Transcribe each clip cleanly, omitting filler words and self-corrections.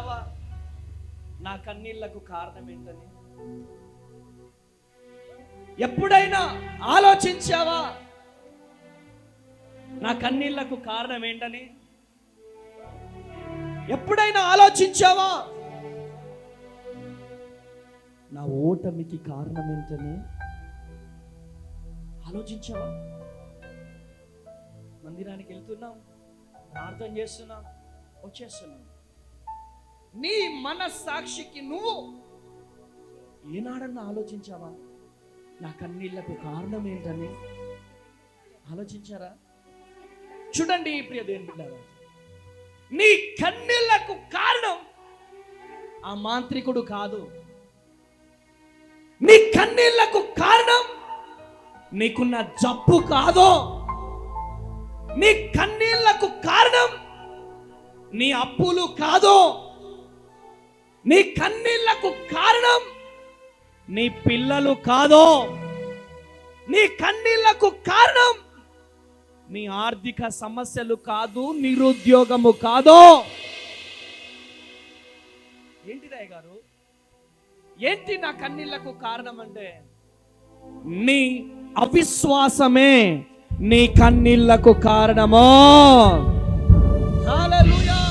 ఆలోచించావా నా కన్నీళ్లకు కారణం ఏంటని? ఎప్పుడైనా ఆలోచించావా నా కన్నీళ్లకు కారణం ఏంటని? ఎప్పుడైనా ఆలోచించావా నా ఓటమికి కారణం ఏంటని? ఆలోచించావా? మందిరానికి వెళ్తున్నాం, ప్రార్థన చేస్తున్నాం, వచ్చేస్తున్నాం. నీ మనస్సాక్షికి నువ్వు ఏనాడన్నా ఆలోచించావా నా కన్నీళ్లకు కారణం ఏంటని? ఆలోచించారా? చూడండి ప్రియ దేవుని బిడ్డలారా, నీ కన్నీళ్లకు కారణం ఆ మాంత్రికుడు కాదు. నీ కన్నీళ్లకు కారణం నీకున్న జబ్బు కాదు. నీ కన్నీళ్లకు కారణం నీ అప్పులు కాదు. నీ కన్నీళ్లకు కారణం నీ పిల్లలు కాదు. నీ కన్నీళ్లకు కారణం నీ ఆర్థిక సమస్యలు కాదు, నిరుద్యోగము కాదు. ఏంటిదయ్య గారు, ఏంటి నా కన్నీళ్లకు కారణం అంటే నీ అవిశ్వాసమే నీ కన్నీళ్లకు కారణమో. హల్లెలూయా,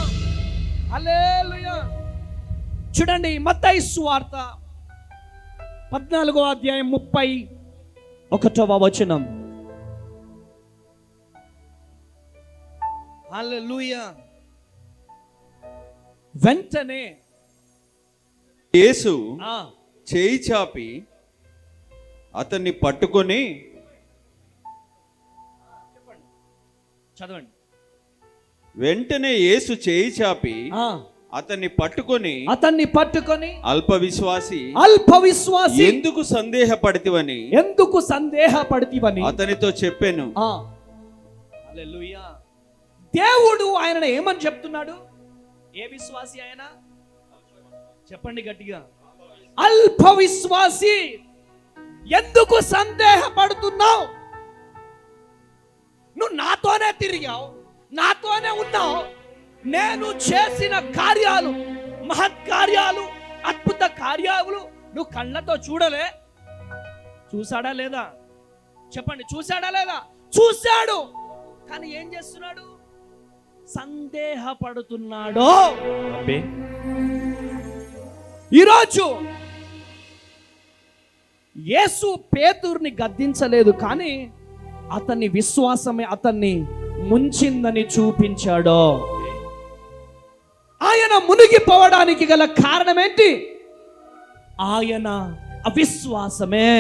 హల్లెలూయా. చూడండి మత్తయి సువార్త 14వ అధ్యాయం 31వ వచనం. హల్లెలూయా. వెంటనే యేసు చేయి చాపి అతన్ని పట్టుకొని, చదవండి. వెంటనే యేసు చేయి చాపి అతన్ని పట్టుకొని అల్ప విశ్వాసి ఎందుకు సందేహపడితివని అతనితో చెప్పాను. హల్లెలూయా. దేవుడు ఆయనను ఏమని చెప్తున్నాడు? ఏ విశ్వాసి ఆయన? చెప్పండి గట్టిగా. అల్ప విశ్వాసి, ఎందుకు సందేహపడుతున్నావు? నువ్వు నాతోనే తిరిగావు, నాతోనే ఉన్నావు. నేను చేసిన కార్యాలు, మహత్కార్యాలు, అద్భుత కార్యాలు నువ్వు కళ్ళతో చూడలే? చూసాడా లేదా? చెప్పండి, చూసాడా లేదా? చూశాడు. కానీ ఏం చేస్తున్నాడు? సందేహపడుతున్నాడు. ఈరోజు యేసు పేతురుని గద్దించలేదు, కానీ అతని విశ్వాసమే అతన్ని ముంచిందని చూపించాడు. ఆయన మునిగిపోవడానికి గల కారణం ఏంటి? ఆయన అవిశ్వాసమే.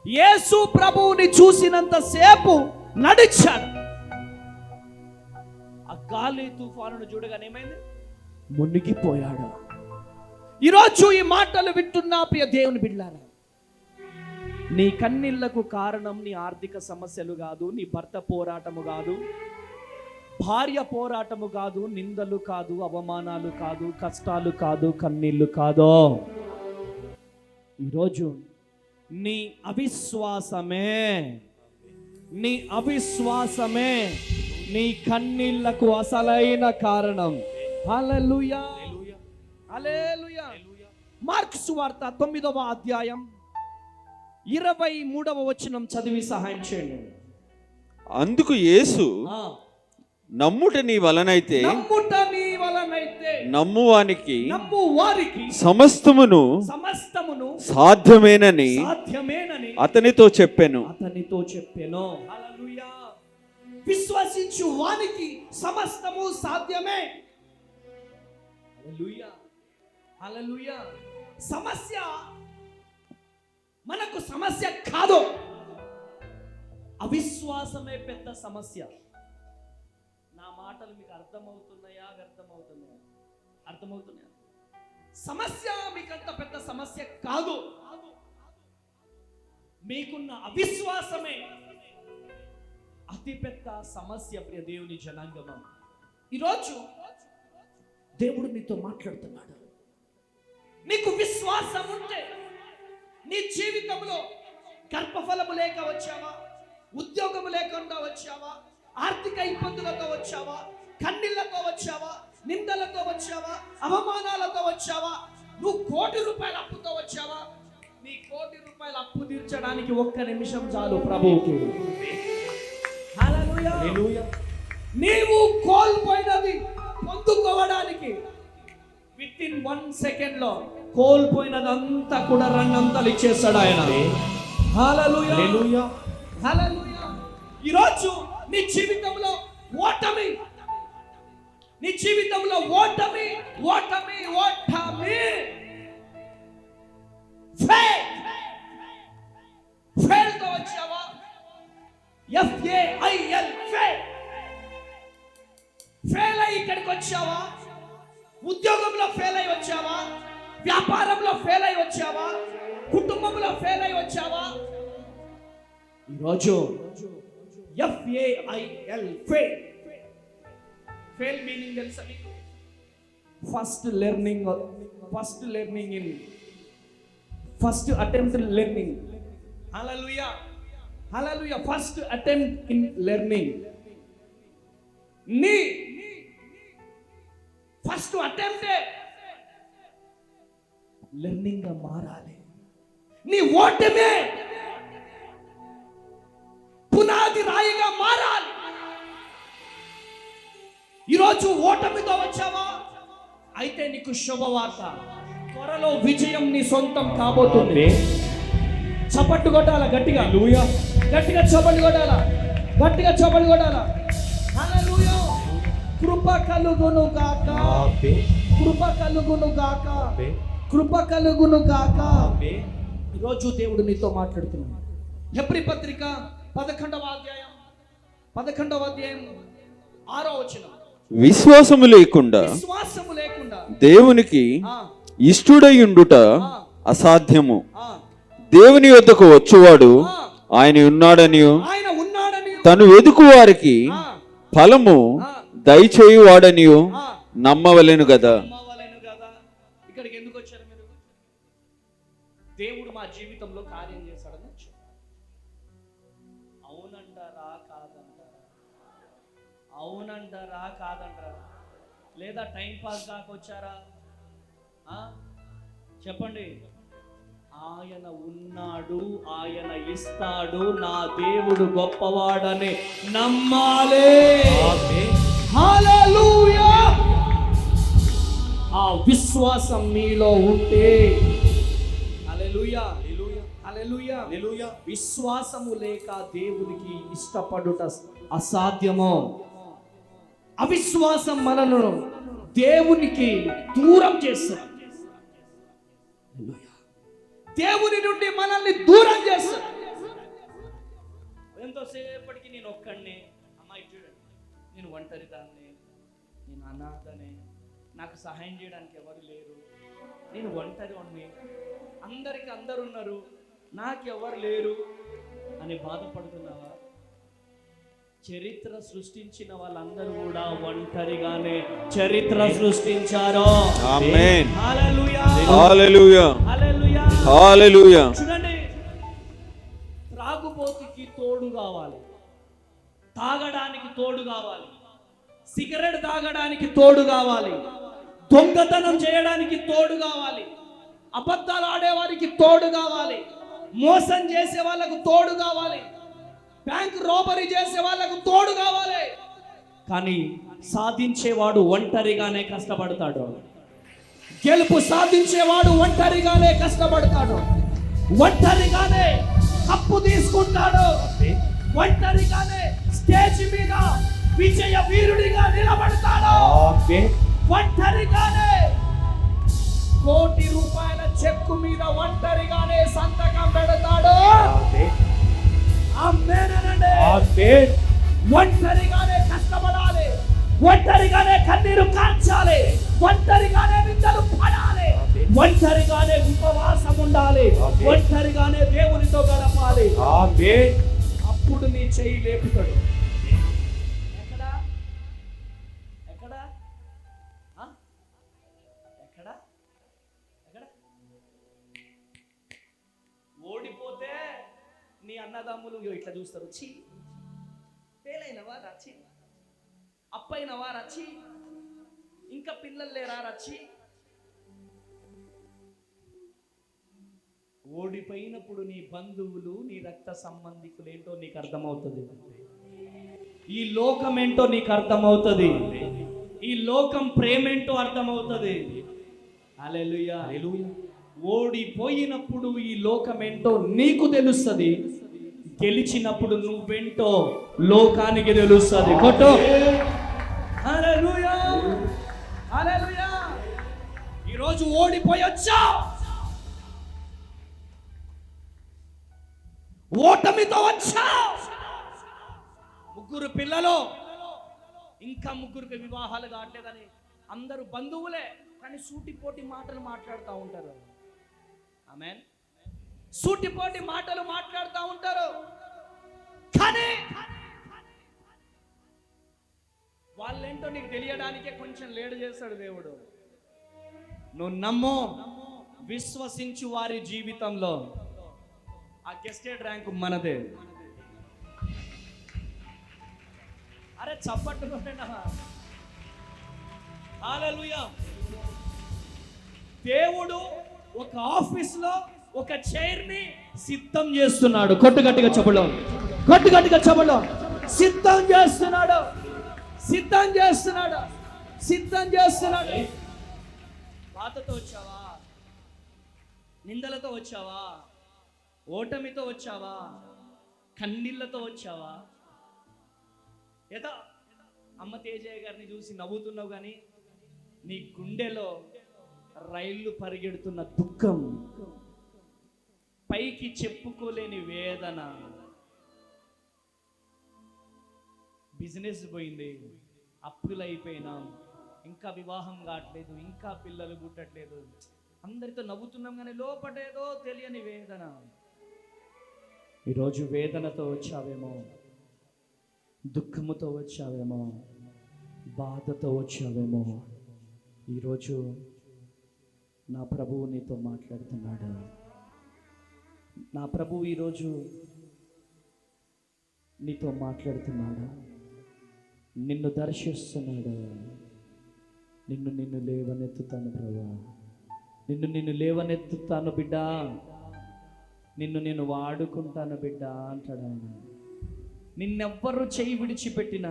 యేసు ప్రభువుని చూసినంత సేపు నడిచాడు. ఆ గాలి తుఫానును చూడగానే ఏమైంది? మునిగిపోయాడు. ఈరోజు ఈ మాటలు వింటున్నా ప్రియ దేవుని బిడ్డలారా, నీ కన్నీళ్లకు కారణం నీ ఆర్థిక సమస్యలు కాదు, నీ భర్త పోరాటము కాదు, భార్య పోరాటము కాదు, నిందలు కాదు, అవమానాలు కాదు, కష్టాలు కాదు, కన్నీళ్లు కాదు. ఈరోజు నీ అవిశ్వాసమే, నీ అవిశ్వాసమే నీ కన్నీళ్లకు అసలైన కారణం. హల్లెలూయా, హల్లెలూయా. మార్కు సువార్త 9వ అధ్యాయం 23వ వచనం చదివి సహాయం చేయండి. అందుకు యేసు, నమ్ముట నీ వలనైతే నమ్మువానికి సమస్తమును సాధ్యమేనని అతనితో చెప్పాను. హల్లెలూయా. విశ్వసించు వానికి సమస్తము సాధ్యమే. హల్లెలూయా, హల్లెలూయా. సమస్య మనకు సమస్య కాదు, అవిశ్వాసమే పెద్ద సమస్య. నా మాటలు మీకు అర్థమవుతున్నాయా? అర్థమవుతున్నాయా? సమస్య మీకంత పెద్ద సమస్య కాదు, మీకున్న అవిశ్వాసమే అతి పెద్ద సమస్య. ప్రియ దేవుని జనాంగమా, ఈరోజు దేవుడు నీతో మాట్లాడుతున్నాడు. నీకు విశ్వాసం ఉంటే నీ జీవితంలో గర్భఫలము లేక వచ్చావా, ఉద్యోగము లేకుండా వచ్చావా, ఆర్థిక ఇబ్బందులతో వచ్చావా, కన్నీళ్లతో వచ్చావా, నిందలతో వచ్చావా, అవమానాలతో వచ్చావా, నువ్వు 1 కోటి రూపాయల అప్పుతో వచ్చావా? నీ 1 కోటి రూపాయల అప్పు తీర్చడానికి 1 నిమిషం చాలు ప్రభువుకి. హల్లెలూయా. నీవు కోల్పోయినది పొందుకోవడానికి విత్ ఇన్ 1 సెకండ్ లో కోల్పోయినదంతా కూడా రెండంతలు ఇచ్చేస్తాడు ఆయన. హల్లెలూయా. హల్లెలూయా. ఈరోజు నీ జీవితంలో ఓటమి, నీ జీవితంలో ఓటమి ఓటమి ఓటమి ఫెయిల్ తో వచ్చావా? FAIL ఫెయిల్ అయ్యి ఇక్కడికి వచ్చావా? ఉద్యోగంలో ఫెయిల్ అయి వచ్చావా? వ్యాపారంలో ఫెయిల్ అయి వచ్చావా? కుటుంబంలో ఫెయిల్ అయి వచ్చావా? ఈరోజు FAIL ఫెయిల్ మీనింగ్ తెలుసా మీకు? First attempt learning. Hallelujah. Hallelujah. First attempt in learning. నీ ఫస్ట్ అటెంప్టే లెర్నింగ్ గా మారాలి. నీ ఓటమే పునాది రాయిగా మారాలి. ఈరోజు ఓటమితో వచ్చావా? అయితే నీకు శుభవార్త, త్వరలో విజయం నీ సొంతం కాబోతుంది. చప్పట్లు కొట్టాల గట్టిగా. గట్టిగా చప్పట్లు కొట్టాల, గట్టిగా చప్పట్లు కొట్టాల. హల్లెలూయా. కృప కలుగును గాక, కృప కలుగును గాక, కృప కలుగును గాక. ఈరోజు దేవుడు నీతో మాట్లాడుతున్నాడు. హెబ్రీ పత్రిక 11వ అధ్యాయం 6వ వచనం. విశ్వాసము లేకుండా దేవునికి ఇష్టుడయుండుట అసాధ్యము. దేవుని యొద్దకు వచ్చువాడు ఆయన ఉన్నాడని, తను వెదుకు వారికి ఫలము దయచేయువాడని నమ్మవలెను కదా. ఇక్కడికి ఎందుకు వచ్చారు మీరు? దేవుడు మా జీవితంలో కార్యం చేశాడని వచ్చారు. అవునంటారా కాదంటారా? అవునంటారా కాదంటారా? లేదా టైం పాస్ దాకా వచ్చారా? చెప్పండి. ఆయన ఉన్నాడు, ఆయన ఇస్తాడు, నా దేవుడు గొప్పవాడని నమ్మాలి. హల్లెలూయా. ఆ విశ్వాసం మీలో ఉంటే, హల్లెలూయా హల్లెలూయా హల్లెలూయా, విశ్వాసము లేక దేవునికి ఇష్టపడుట అసాధ్యము. అవిశ్వాసం మనను దేవునికి దూరం చేస్తుంది. దేవుని నుండి మనల్ని దూరం చేస్తుంది. ఎంతోసేపటికి నేను ఒక్కడిని, అమ్మాయి చూడండి, నేను ఒంటరిదాన్ని, నేను అనాథనే, నాకు సహాయం చేయడానికి ఎవరు లేరు, నేను ఒంటరిని, అందరికి అందరు ఉన్నారు, నాకెవరు లేరు అని బాధపడుతున్నావా? చరిత్ర సృష్టించిన వాళ్ళందరూ కూడా ఒంటరిగానే చరిత్ర సృష్టించారు. ఆమేన్. హల్లెలూయా. హల్లెలూయా. హల్లెలూయా. హల్లెలూయా. చూడండి, త్రాగుబోతుకి తోడు కావాలి, తాగడానికి తోడు కావాలి, సిగరెట్ తాగడానికి తోడు కావాలి, దొంగతనం చేయడానికి తోడు కావాలి, అబద్ధాలు ఆడేవారికి తోడు కావాలి, మోసం చేసే వాళ్ళకు తోడు కావాలి, బ్యాంక్ రాబరీ చేసే వాళ్ళకు తోడు కావాలి. కానీ సాధించేవాడు ఒంటరిగానే కష్టపడతాడు. గెలుపు సాధించేవాడు ఒంటరిగానే కష్టపడతాడు, ఒంటరిగానే కప్పు తీసుకుంటాడు, ఒంటరిగానే స్టేజ్ మీద విజయ వీరుడిగా నిలబడతాడు, ఒంటరిగానే 1 కోటి రూపాయల చెక్కు మీద ఒంటరిగానే సంతకం పెడతాడు. ఒంటరిగానే కష్టపడాలి, ఒంటరిగానే కన్నీరు కార్చాలి, ఒంటరిగానే నిందలు పడాలి, ఒంటరిగానే ఉపవాసం ఉండాలి, ఒంటరిగానే దేవునితో గడపాలి. అప్పుడు నీ చెయ్యి లేపుతాడు. ఎక్కడా ఎక్కడా ఎక్కడా ఎక్కడ ఓడిపోతే నీ అన్నదమ్ములు ఇట్లా చూస్తారు, వచ్చి ఫెయిల్ అయినవా రచ్చి, అప్పైనవా రచ్చి, ఇంకా పిల్లలు లేరా రచ్చి? ఓడిపోయినప్పుడు నీ బంధువులు, నీ రక్త సంబంధికులు ఏంటో నీకు అర్థమవుతుంది. ఈ లోకం ఏంటో నీకు అర్థమవుతుంది. ఈ లోకం ప్రేమేంటో అర్థమవుతుంది. హల్లెలూయా. ఓడిపోయినప్పుడు ఈ లోకం ఏంటో నీకు తెలుస్తుంది. గెలిచినప్పుడు నువ్వేంటో లోకానికి తెలుస్తుంది. కొట్టు. హల్లెలూయా, హల్లెలూయా. ఈరోజు ఓడిపోయొచ్చా, ఓటమితో వచ్చా. ముగ్గురు పిల్లలు, ఇంకా ముగ్గురికి వివాహాలు కావట్లేదని అందరూ బంధువులే, కానీ సూటిపోటి మాటలు మాట్లాడుతూ ఉంటారు. ఆమేన్. సూటిపోటి మాటలు మాట్లాడుతూ ఉంటారు. కానీ వాళ్ళేంటో నీకు తెలియడానికే కొంచెం లేట్ చేస్తాడు దేవుడు. నువ్వు నమ్ము, విశ్వసించు. వారి జీవితంలో ఆ గెస్టెడ్ ర్యాంకు మనదే. అరే చప్పట్లు కొట్టండి. హల్లెలూయా. దేవుడు ఒక ఆఫీస్లో ఒక చైర్ ని సిద్ధం చేస్తున్నాడు. కొట్టు గట్టిగా చెప్పలో, కొట్టు గట్టిగా చెప్పలో. సిద్ధం చేస్తున్నాడు, సిద్ధం చేస్తున్నాడు, సిద్ధం చేస్తున్నాడు. బాధతో వచ్చావా? నిందలతో వచ్చావా? ఓటమితో వచ్చావా? కన్నీళ్లతో వచ్చావా? ఏదో అమ్మ తేజయ్య గారిని చూసి నవ్వుతున్నావు, కానీ నీ గుండెలో రైళ్లు పరిగెడుతున్న దుఃఖం, పైకి చెప్పుకోలేని వేదన. బిజినెస్ పోయింది, అప్పులు అయిపోయినాం, ఇంకా వివాహం కావట్లేదు, ఇంకా పిల్లలు పుట్టట్లేదు. అందరితో నవ్వుతున్నాం, కానీ లోపటేదో తెలియని వేదన. ఈరోజు వేదనతో వచ్చావేమో, దుఃఖముతో వచ్చావేమో, బాధతో వచ్చావేమో. ఈరోజు నా ప్రభువు నీతో మాట్లాడుతున్నాడు. నా ప్రభువు ఈరోజు నీతో మాట్లాడుతున్నాడు. నిన్ను దర్శిస్తున్నాడు. నిన్ను లేవనెత్తుతాను ప్రభువా, నిన్ను లేవనెత్తుతాను బిడ్డ, నిన్ను వాడుకుంటాను బిడ్డ అంటాడు ఆయన. నిన్నెవ్వరు చేయి విడిచిపెట్టినా,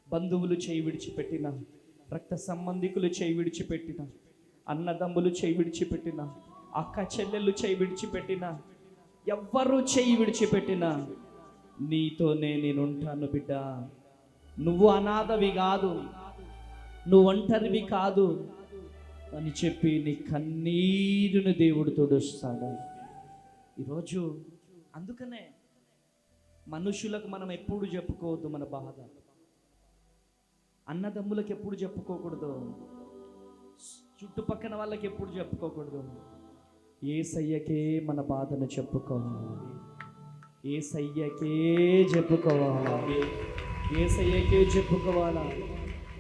బంధువులు చేయి విడిచిపెట్టినా, రక్త సంబంధికులు చేయి విడిచిపెట్టినా, అన్నదమ్ములు చేయి విడిచిపెట్టినా, అక్క చెల్లెళ్ళు చేయి విడిచిపెట్టినా, ఎవ్వరు చేయి విడిచిపెట్టినా నీతోనే నేనుంటాను బిడ్డ. నువ్వు అనాథవి కాదు, నువ్వు ఒంటరివి కాదు అని చెప్పి నీ కన్నీరుని దేవుడు తుడుస్తాడు ఈరోజు. అందుకనే మనుషులకు మనం ఎప్పుడు చెప్పుకోవద్దు మన బాధ. అన్నదమ్ములకు ఎప్పుడు చెప్పుకోకూడదు, చుట్టుపక్కల వాళ్ళకి ఎప్పుడు చెప్పుకోకూడదు. యేసయ్యకే మన బాధను చెప్పుకోవాలి, యేసయ్యకే చెప్పుకోవాలి, యేసయ్యకే చెప్పుకోవాలా.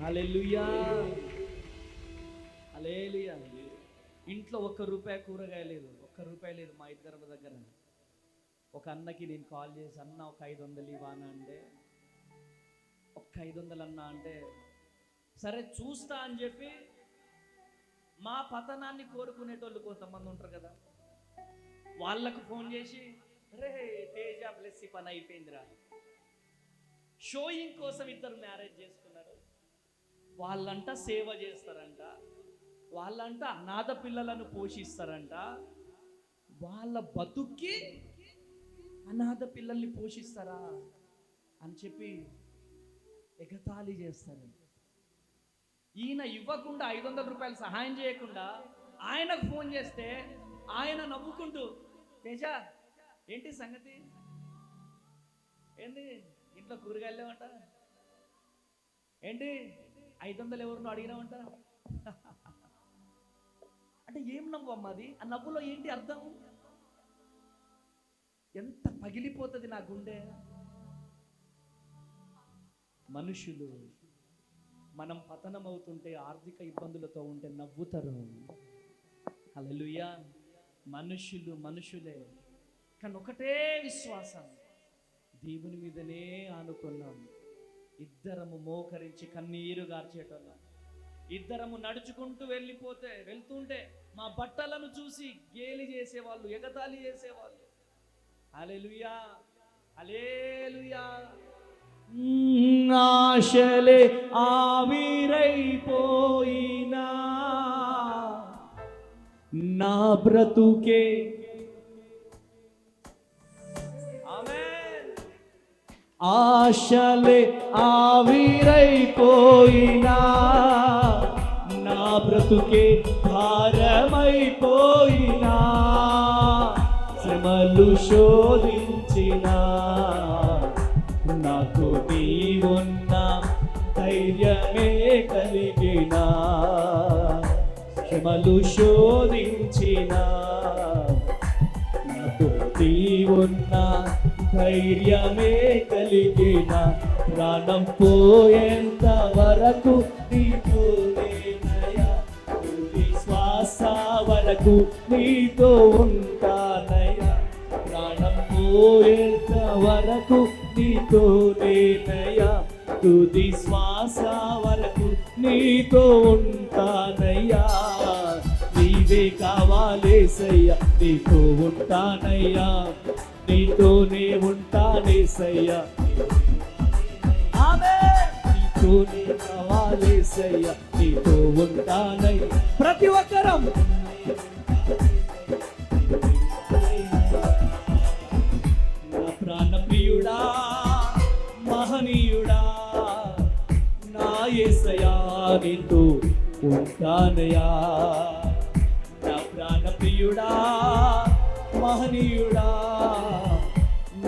హల్లెలూయా, హల్లెలూయా. ఇంట్లో ₹1 కూరగాయ లేదు, ₹1 లేదు మా ఇద్దరి దగ్గర. ఒక అన్నకి నేను కాల్ చేసి, అన్న ఒక 500 ఇవ్వానా అంటే, ఒక 500 అన్నా అంటే, సరే చూస్తా అని చెప్పి మా పతనాన్ని కోరుకునేటోళ్ళు కొంతమంది ఉంటారు కదా, వాళ్ళకు ఫోన్ చేసి, రే తేజ బ్లెస్ పని అయిపోయిందిరా, షోయింగ్ కోసం ఇద్దరు మ్యారేజ్ చేసుకున్నారు, వాళ్ళంట సేవ చేస్తారంట, వాళ్ళంట అనాథ పిల్లలను పోషిస్తారంట, వాళ్ళ బతుక్కి అనాథ పిల్లల్ని పోషిస్తారా అని చెప్పి ఎగతాళి చేస్తారు. ఈయన ఇవ్వకుండా ₹500 సహాయం చేయకుండా ఆయనకు ఫోన్ చేస్తే ఆయన నవ్వుకుంటూ, తేజ ఏంటి సంగతి, ఏంటి ఇంట్లో కూరగాయలు లేవంట, ఏంటి 500 ఎవరినో అడిగినామంట. అంటే ఏం నవ్వు అమ్మది? ఆ నవ్వులో ఏంటి అర్థం? ఎంత పగిలిపోతుంది నా గుండె. మనుషులు మనం పతనమవుతుంటే, ఆర్థిక ఇబ్బందులతో ఉంటే నవ్వుతారు. హల్లెలూయా. మనుషులే, కానీ ఒకటే విశ్వాసం, దేవుని మీదనే ఆనుకున్నాం. ఇద్దరము మోకరించి కన్నీరు గార్చేటోళ్ళం. ఇద్దరము నడుచుకుంటూ వెళ్తుంటే మా బట్టలను చూసి గేలి చేసేవాళ్ళు, ఎగతాళి చేసేవాళ్ళు. హల్లెలూయా, హల్లెలూయా. ఆశలే ఆవిరైపోయినా నా బ్రతుకే, ఆమేన్, ఆశలే ఆవిరైపోయినా నా బ్రతుకే భారమైపోయినా, శ్రమలు శోధించినా నాకు నీవున్న ధైర్యమే కలిగినా, శ్రమలు శోధించినా నాకు నీవున్న ధైర్యమే కలిగిన, ప్రాణం పోయేంత వరకు నీతో నేనయ్యా, తుది శ్వాస వరకు నీతో ఉంటానయ్యా, ప్రాణం పోయేంత వరకు నీతో నేనయ్యా, తుది శ్వాస వరకు నీతో ఉంటానయ్యా, నీవే కావాలేసయ్యా, నీతో ఉంటానయ్యా, నీతోనే ఉంటానేసయ్యా, ఆమేన్, నీతోనే కావాలేసయ్యా, నీతో ఉంటానయ్యా. ప్రతి ఒక్కరం నా ప్రాణ ప్రియుడా, మహనీయుడా, నా యేసయ్యా, నీతో ఉంటానయ్యా, నా ప్రాణ ప్రియుడా, మహనీయుడా,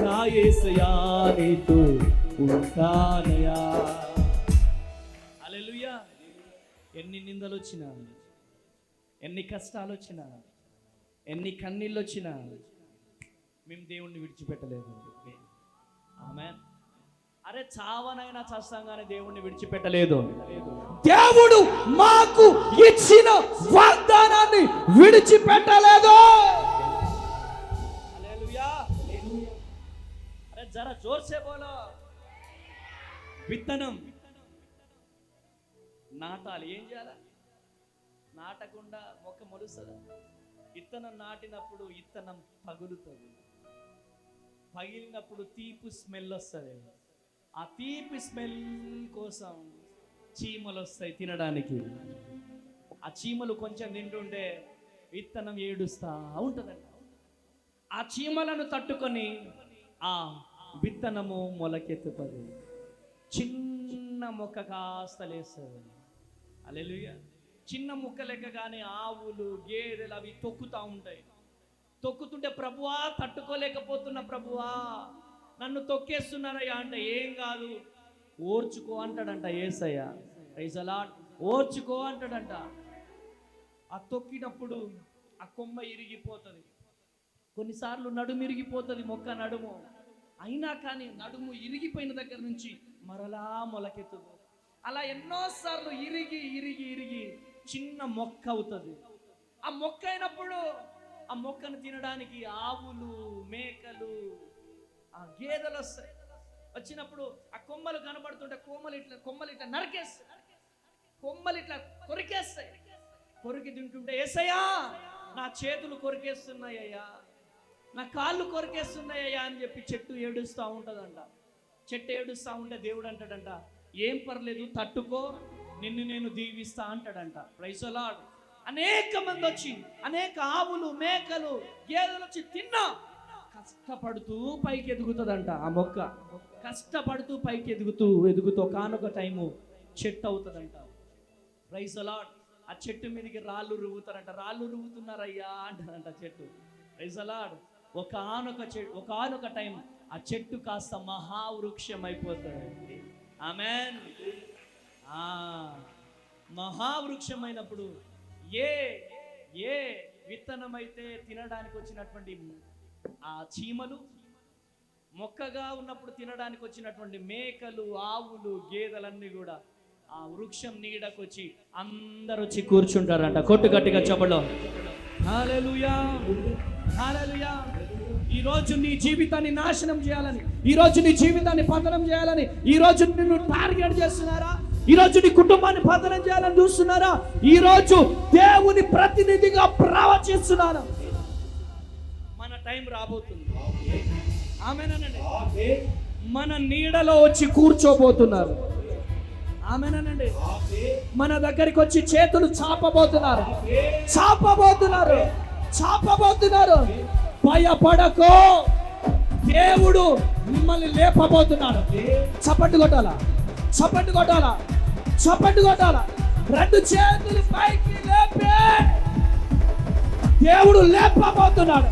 నా యేసయ్యా, నీతో ఉంటానయ్యా. హల్లెలూయా. ఎన్ని నిందలు వచ్చినా, ఎన్ని కష్టాలు వచ్చినా, ఎన్ని కన్నీళ్ళు వచ్చినా మేము దేవుణ్ణి విడిచిపెట్టలేదు. ఆమేన్. అరే చావనైనా చస్తాంగానే దేవుణ్ణి విడిచిపెట్టలేదు. దేవుడు మాకు ఇచ్చిన వాగ్దానాన్ని విడిచిపెట్టలేదు. హల్లెలూయా. అరే జరా జోర్సే బోలో. విత్తనం నాటాలి. ఏం చేయాలి? నాటకుండా మొక్క మొలుస్తుందా? విత్తనం నాటినప్పుడు విత్తనం పగులుతుంది. పగిలినప్పుడు తీపి స్మెల్ వస్తుంది. ఆ తీపి స్మెల్ కోసం చీమలు వస్తాయి తినడానికి. ఆ చీమలు కొంచెం తింటుంటే విత్తనం ఏడుస్తా ఉంటుందంట. ఆ చీమలను తట్టుకొని ఆ విత్తనము మొలకెత్తుతుంది. చిన్న మొక్క కాస్త లేస్తుంది. హల్లెలూయా. చిన్న మొక్క లెక్కగానే ఆవులు, గేదెలు అవి తొక్కుతూ ఉంటాయి. తొక్కుతుంటే ప్రభువా తట్టుకోలేకపోతున్నా, ప్రభువా నన్ను తొక్కేస్తున్నారయ్యా అంటే, ఏం కాదు ఓర్చుకో అంటాడంట యేసయ్య. Praise the Lord. ఓర్చుకో అంటాడంట. ఆ తొక్కినప్పుడు ఆ కొమ్మ ఇరిగిపోతుంది. కొన్నిసార్లు నడుము ఇరిగిపోతుంది, మొక్క నడుము. అయినా కానీ నడుము ఇరిగిపోయిన దగ్గర నుంచి మరలా మొలకెత్తుదు. అలా ఎన్నోసార్లు ఇరిగి ఇరిగి ఇరిగి చిన్న మొక్క అవుతుంది. ఆ మొక్క అయినప్పుడు ఆ మొక్కను తినడానికి ఆవులు, మేకలు, ఆ గేదెలు వస్తాయి. వచ్చినప్పుడు ఆ కొమ్మలు కనబడుతుంటే కొమ్మలు ఇట్లా నరికేస్తాయి. కొమ్మలు ఇట్లా కొరికేస్తాయి. కొరికి తింటుంటే యేసయ్యా నా చేతులు కొరికేస్తున్నాయ్యా, నా కాళ్ళు కొరికేస్తున్నాయ్యా అని చెప్పి చెట్టు ఏడుస్తూ ఉంటుందంట. చెట్టు ఏడుస్తూ ఉంటే దేవుడు అంటాడంట, ఏం పర్లేదు తట్టుకో, నిన్ను నేను దీవిస్తా అంటాడంట. Praise the Lord. అనేక మంది వచ్చి, అనేక ఆవులు, మేకలు, గేదెలు వచ్చి తిన్నా కష్టపడుతూ పైకి ఎదుగుతుందంట. ఆ మొక్క కష్టపడుతూ పైకి ఎదుగుతూ కానొక టైము చెట్టు అవుతుందంట. Praise the Lord. ఆ చెట్టు మీదకి రాళ్ళు రువ్వుతారంట. రాళ్ళు రువ్వుతున్నారయ్యా అంటారంట చెట్టు. Praise the Lord. ఒకనొక టైం ఆ చెట్టు కాస్త మహావృక్షం అయిపోతుంది. ఆమేన్. మహావృక్షం అయినప్పుడు ఏ విత్తనమైతే తినడానికి వచ్చినటువంటి ఆ చీమలు, మొక్కగా ఉన్నప్పుడు తినడానికి వచ్చినటువంటి మేకలు, ఆవులు, గేదెలన్నీ కూడా ఆ వృక్షం నీడకు వచ్చి అందరూ వచ్చి కూర్చుంటారంట. కొట్టు గట్టిగా చెప్పలో హల్లెలూయా, హల్లెలూయా. ఈరోజు నీ జీవితాన్ని నాశనం చేయాలని, ఈరోజు నీ జీవితాన్ని పతనం చేయాలని ఈరోజు నిన్ను టార్గెట్ చేస్తున్నారా? ఈరోజు నీ కుటుంబాన్ని పతనం చేయాలని చూస్తున్నారా? ఈరోజు దేవుని ప్రతినిధిగా ప్రవచిస్తున్నాను. మన టైం రాబోతుంది. ఆమేనండి. మన నీడలో వచ్చి కూర్చోబోతున్నారు. ఆమేనండి. మన దగ్గరికి వచ్చి చేతులు చాపబోతున్నారు. భయపడకో, దేవుడు మిమ్మల్ని లేపబోతున్నాడు. చప్పట్లు కొట్టాలా. రెండు చేతులు పైకి లేపే దేవుడు లేపబోతున్నాడు.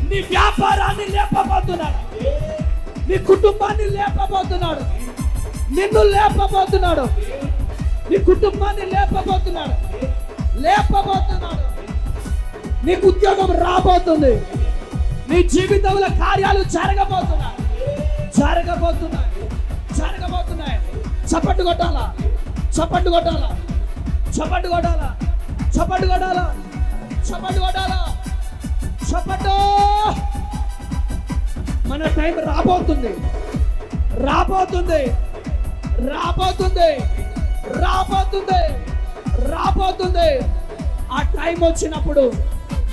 నీ వ్యాపారాన్ని లేపబోతున్నాడు. నీ కుటుంబాన్ని లేపబోతున్నాడు. నిన్ను లేపబోతున్నాడు. నీ కుటుంబాన్ని లేపబోతున్నాడు. నీకు ఉద్యోగం రాబోతుంది. నీ జీవితంలో కార్యాలు జరగబోతున్నాయి. చప్పట్లు కొట్టాలా. మన టైం రాబోతుంది. ఆ టైం వచ్చినప్పుడు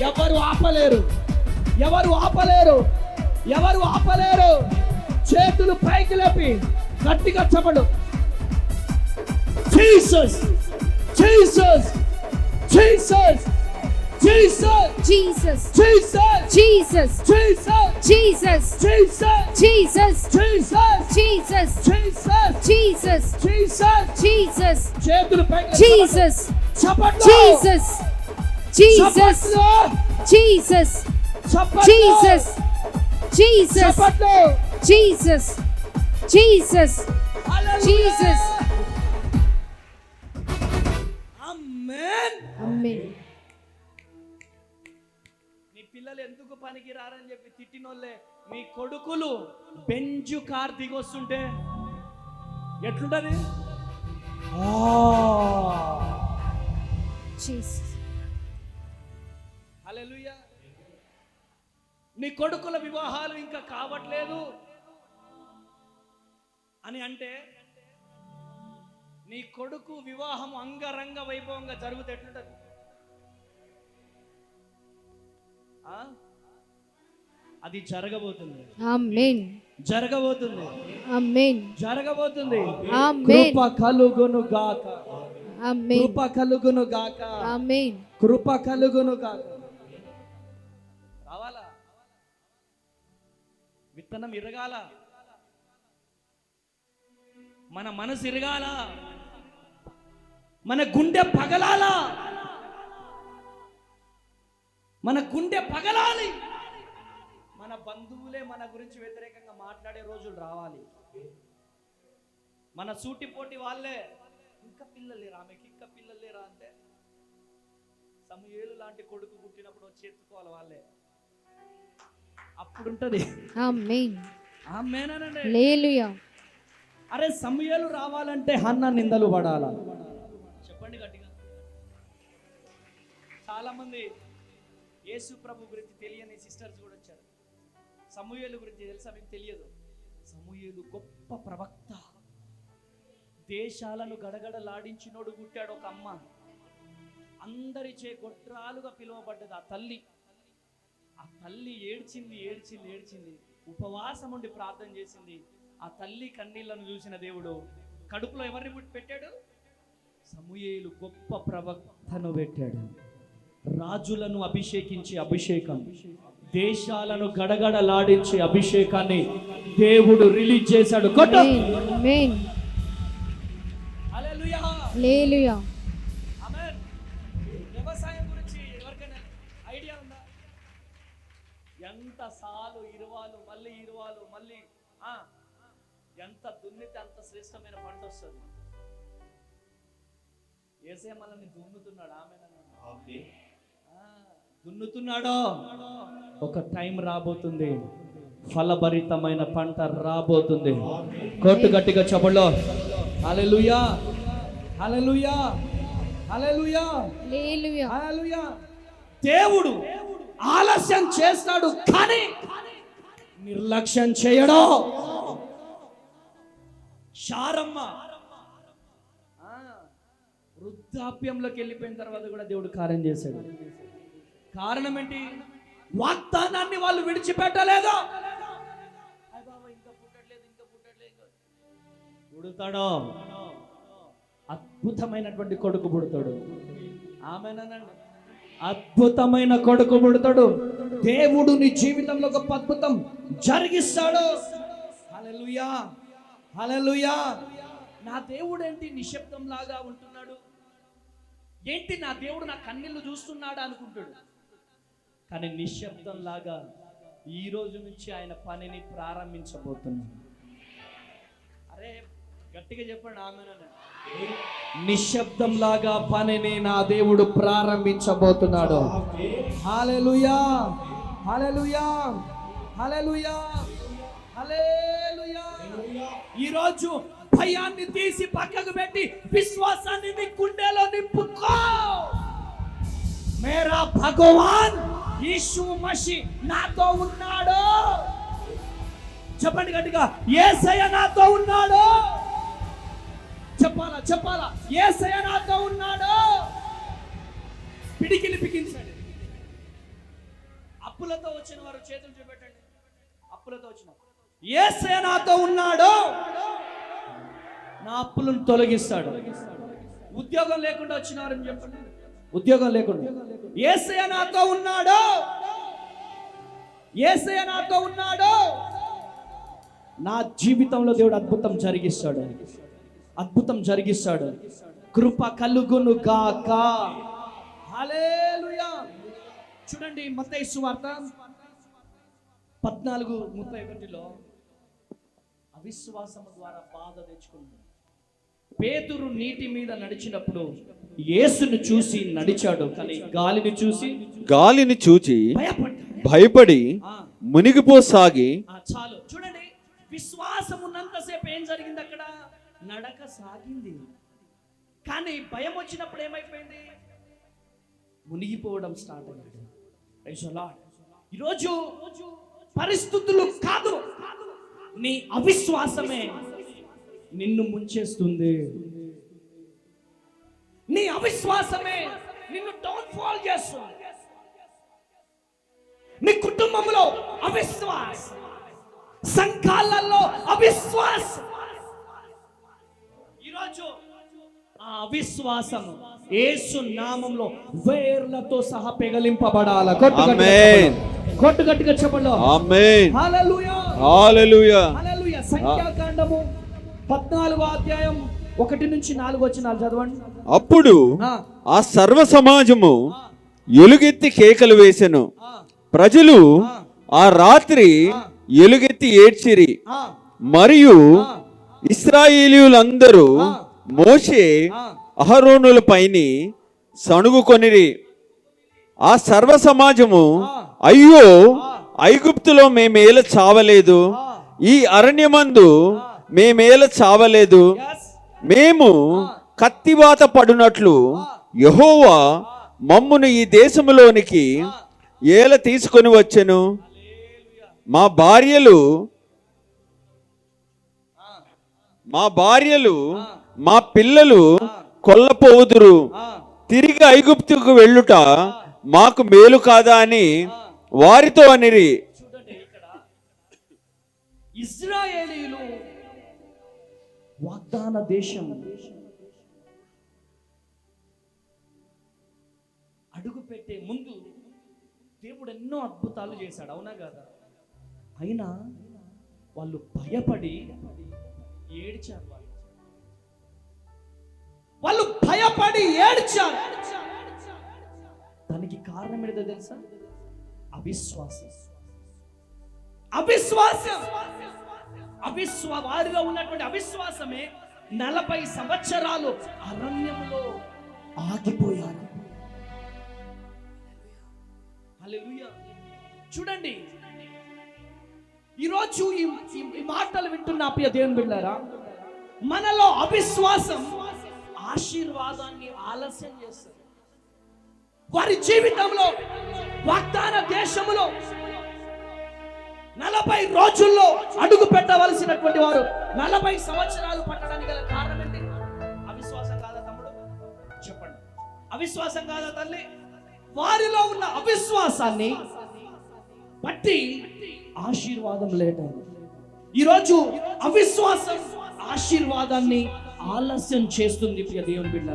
ఎవరు ఆపలేరు. చేతులు పైకి లేపి గట్టిగా చెప్పండి. జీసస్. చేతులు పైకి Jesus. Amen. నీ పిల్లలు ఎందుకు పనికి రారని చెప్పి తిట్టినోళ్ళే మీ కొడుకులు బెంజు కార్ దిగొస్తుంటే ఎట్లుంటది? హల్లెలూయా. నీ కొడుకుల వివాహాలు ఇంకా కావట్లేదు అని అంటే, నీ కొడుకు వివాహం అంగరంగ వైభవంగా జరుగుతే ఎట్లుంటది? అది జరగబోతుంది. ఆమేన్. జరగబోతుంది. కృప కలుగును గాక. ఆమేన్. కృప కలుగును గాక. రావాలా? విత్తనం ఇరగాల. మన మనసు ఇరగాల. మన గుండె పగలాలి. మన బంధువులే మన గురించి వ్యతిరేకంగా మాట్లాడే రోజులు రావాలి. మన సూటిపోటి వాళ్ళే ఇంకా పిల్లలేరా, ఆమెకి ఇంకా పిల్లలేరా అంటే, సమూయేలు లాంటి కొడుకు పుట్టినప్పుడు వచ్చి ఎత్తుకోవాలి వాళ్ళే. అప్పుడుంటది. ఆమేన్. ఆమేనండి. హల్లెలూయా. అరే, సమూయేలు రావాలంటే హన్నా నిందలు పడాలా? చెప్పండి గట్టిగా. చాలా మంది యేసు ప్రభు గురించి తెలియని సిస్టర్స్ కూడా వచ్చారు. సమూయేలు గురించి తెలుసా? మీకు తెలియదు. సమూయేలు గొప్ప ప్రవక్త. దేశాలను గడగడలాడించినోడు పుట్టాడు ఒక అమ్మ. అందరిచే గొడ్రాలుగా పిలువబడ్డది ఆ తల్లి. ఆ తల్లి ఏడ్చింది. ఉపవాసం ఉండి ప్రార్థన చేసింది. ఆ తల్లి కన్నీళ్లను చూసిన దేవుడు కడుపులో ఎవరిని పెట్టాడు? సమూయేలు గొప్ప ప్రవక్తను పెట్టాడు. రాజులను అభిషేకించే అభిషేకం, దేశాలను గడగడలాడించే అభిషేకాన్ని దేవుడు రిలీజ్ చేశాడు. ఆమేన్. హల్లెలూయా. హల్లెలూయా. ఆమేన్. వ్యవసాయం గురించి ఎవరికైనా ఐడియా ఉందా? ఎంత సాలు ఇరువాలు మళ్ళీ ఎంత దున్నితే అంత శ్రేష్టమైన పంట వస్తుంది. యేసయ్య మనల్ని దున్నుతున్నాడు. దున్నుతున్నాడో. ఒక టైం రాబోతుంది, ఫలభరితమైన పంట రాబోతుంది. కొట్టు గట్టిగా చెప్పలో. హల్లెలూయా. దేవుడు ఆలస్యం చేస్తాడు కానీ శారమ్మ వృద్ధాప్యంలోకి వెళ్ళిపోయిన తర్వాత కూడా దేవుడు కార్యం చేశాడు. కారణం ఏంటి? వాగ్దానాన్ని వాళ్ళు విడిచిపెట్టలేదు. పుడతాడో అద్భుతమైనటువంటి కొడుకు పుడతాడు. ఆమేనండి. అద్భుతమైన కొడుకు పుడతాడు. దేవుడు నీ జీవితంలో ఒక అద్భుతం జరిగిస్తాడు. హల్లెలూయా, హల్లెలూయా. నా దేవుడు ఏంటి నిశ్శబ్దం లాగా ఉంటున్నాడు, ఏంటి నా దేవుడు నా కన్నీళ్లు చూస్తున్నాడు అనుకుంటాడు. కానీ నిశ్శబ్దం లాగా ఈ రోజు నుంచి ఆయన పనిని ప్రారంభించబోతున్నాడు. అరే గట్టిగా చెప్పండి ఆమేనని. నిశ్శబ్దం లాగా పనిని నా దేవుడు ప్రారంభించబోతున్నాడు. హల్లెలూయా, హల్లెలూయా, హల్లెలూయా, హల్లెలూయా. ఈరోజు భయాన్ని తీసి పక్కకు పెట్టి విశ్వాసాన్ని నీ గుండెలో నింపుకో. మేరా భగవాన్ యీశు మసీహ్ నాతో ఉన్నాడు. చెప్పండి గట్టిగా, యేసయ్య నాతో ఉన్నాడు. చెప్పాలా చెప్పాలా, యేసయ్య నాతో ఉన్నాడు. పిడికిలి బిగించండి. అప్పులతో వచ్చిన వారు చేతులు చూపెట్టండి. అప్పులతో వచ్చిన యేసయ్య నాతో ఉన్నాడు, నా అప్పులను తొలగిస్తాడు. ఉద్యోగం లేకుండా వచ్చిన వారని చెప్పండి. ఉద్యోగం లేకుండా యేసయ్య నాతో ఉన్నాడు, యేసయ్య నాతో ఉన్నాడు. నా జీవితంలో దేవుడు అద్భుతం జరిగిస్తాడు, అద్భుతం జరిగిస్తాడు. కృప కలుగును గాక. హల్లెలూయా. చూడండి మత్తయి సువార్త 14:31లో అవిశ్వాసము ద్వారా బాధ తెచ్చుకున్నాడు. పేతురు నీటి మీద నడిచినప్పుడు యేసును చూసి నడిచాడు, కానీ గాలిని చూసి భయపడి మునిగిపోసాగి. చాలు. చూడండి, విశ్వాసం ఉన్నంతసేపు ఏం జరిగింది? అక్కడ నడక సాగింది. కానీ భయం వచ్చినప్పుడు ఏమైపోయింది? మునిగిపోవడం స్టార్ట్ అయ్యాడు. Praise the Lord. ఈరోజు పరిస్థితులు కాదు, నీ అవిశ్వాసమే నిన్ను ముంచేస్తుంది. నీ అవిశ్వాసమే నిన్ను డౌన్ ఫాల్ చేస్తుంది. నీ కుటుంబంలో అవిశ్వాసం, సంఘాలలో అవిశ్వాసం. ఈరోజు ఆ అవిశ్వాసం యేసు నామములో వేర్లతో సహా పెగలింపబడాల. కొట్టు గట్టిగా చెప్పండి. ఆమేన్. హల్లెలూయా, హల్లెలూయా, హల్లెలూయా. సంఖ్యాకాండము 14:1-4 చదవండి. అప్పుడు ఆ సర్వ సమాజము ఎలుగెత్తి కేకలు వేసెను. ప్రజలు ఆ రాత్రి ఎలుగెత్తి ఏడ్చిరి. మరియు ఇశ్రాయేలీయులందరూ మోషే అహరోనుల పైని సణుగుకొనిరి. ఆ సర్వ సమాజము, అయ్యో, ఐగుప్తులో మేమేల చావలేదు, ఈ అరణ్యమందు మేమేల చావలేదు, మేము కత్తివాత పడునట్లు యెహోవా మమ్మును ఈ దేశములోనికి ఏల తీసుకొని వచ్చెను. మా భార్యలు మా పిల్లలు కొల్లపోవుదురు. తిరిగి ఐగుప్తుకు వెళ్ళుట మాకు మేలు కాదా అని వారితో అనిరి. చూడండి, ఇక్కడ ఇశ్రాయేలీయులు వాగ్దాన దేశం అడుగు పెట్టే ముందు దేవుడు ఎన్నో అద్భుతాలు చేశాడు, అవునా కదా? అయినా వాళ్ళు భయపడి ఏడ్చారు. వాళ్ళు భయపడి ఏడ్చారు. దానికి కారణం ఏంటో తెలుసా? అవిశ్వాసం. వారిలో ఉన్నటువంటి అవిశ్వాసమే 40 సంవత్సరాలు అరణ్యములో ఆగిపోయారు. హల్లెలూయా. చూడండి, ఈరోజు ఈ మాటలు వింటున్న ప్రియ దేవుని బిడ్డలారా, మనలో అవిశ్వాసం ఆశీర్వాదాన్ని ఆలస్యం చేస్తుంది. వారి జీవితంలో వాగ్దాన దేశములో 40 రోజుల్లో అడుగు పెట్టవలసినటువంటి వారు 40 సంవత్సరాలు పట్టడానికి గల కారణం ఏంటి? అవిశ్వాసం కాదా తమ్ముడు? చెప్పండి. అవిశ్వాసం కాదా తల్లి? వారిలో ఉన్న అవిశ్వాసాన్ని బట్టి ఆశీర్వాదం లేటైంది. ఈరోజు అవిశ్వాసం ఆశీర్వాదాన్ని ఆలస్యం చేస్తుంది. ప్రియ దేవుని బిడ్డ,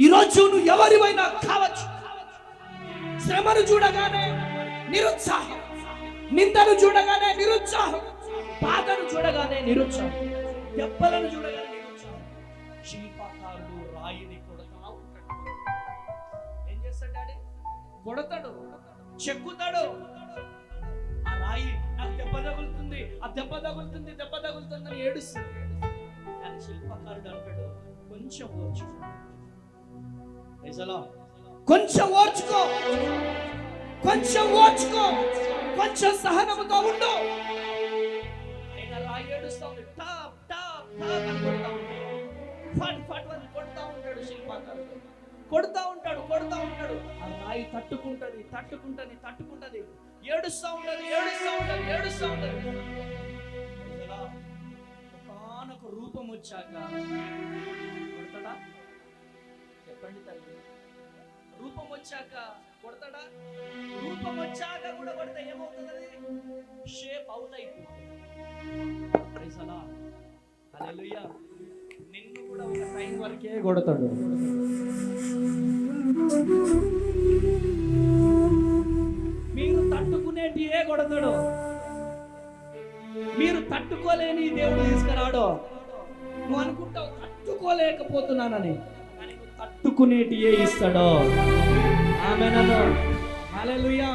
ఈరోజు నువ్వు ఎవరివైనా కావచ్చు. శ్రమను చూడగానే నిరుత్సాహం, నిందను చూడగానే నిరుత్సాహం, బాధను చూడగానే నిరుత్సాహం, దెబ్బలను చూడగానే నిరుత్సాహం. శిల్పకారుడు రాయిని కొడతా ఉంటాడు. ఏం చేస్తాడు డాడీ? కొడతాడు, చెక్కుతాడు. ఆ రాయి నాకు దెబ్బ తగులుతుంది, ఆ దెబ్బ తగులుతుంది, దెబ్బ తగులుతుంది అని ఏడుస్తుంది. కానీ శిల్పకారుడు అంటాడు, కొంచెం ఓర్చుకో, కొంచెం ఓర్చుకో, కొంచెం ఓర్చుకో, కొంచెం సహనముతో ఉండు. ఆయన రాయి ఏడుస్తా ఉంది, టాప్ టాప్ టాప్ అని కొడతా ఉంటాడు, ఫట్ ఫట్ అని కొడతా ఉంటాడు. శిల్పకారుడు కొడతా ఉంటాడు, కొడతా ఉంటాడు. ఆ రాయి తట్టుకుంటది, తట్టుకుంటది, తట్టుకుంటది, ఏడుస్తా ఉంటది, ఏడుస్తా ఉంటది, ఏడుస్తా ఉంటది. ఒకనొక రూపం వచ్చాక కొడతాడా? చెప్పండి తల్లి, రూపం వచ్చాక కొడతాడా? రూపం వచ్చాక కూడా కొడితే ఏమవుతుంది? షేప్ అవుట్ అయిపోతుంది. హల్లెలూయా. నిన్ను కూడా ఒక టైం వరకే కొడతాడు. మీరు తట్టుకునేటియే కొడతాడు. మీరు తట్టుకోలేని దేవుడు తీసుకురాడు. నువ్వు అనుకుంటావు తట్టుకోలేకపోతున్నానని, కానీ నువ్వు తట్టుకునేటియే ఇస్తాడు. ఆమేన్. హల్లెలూయా.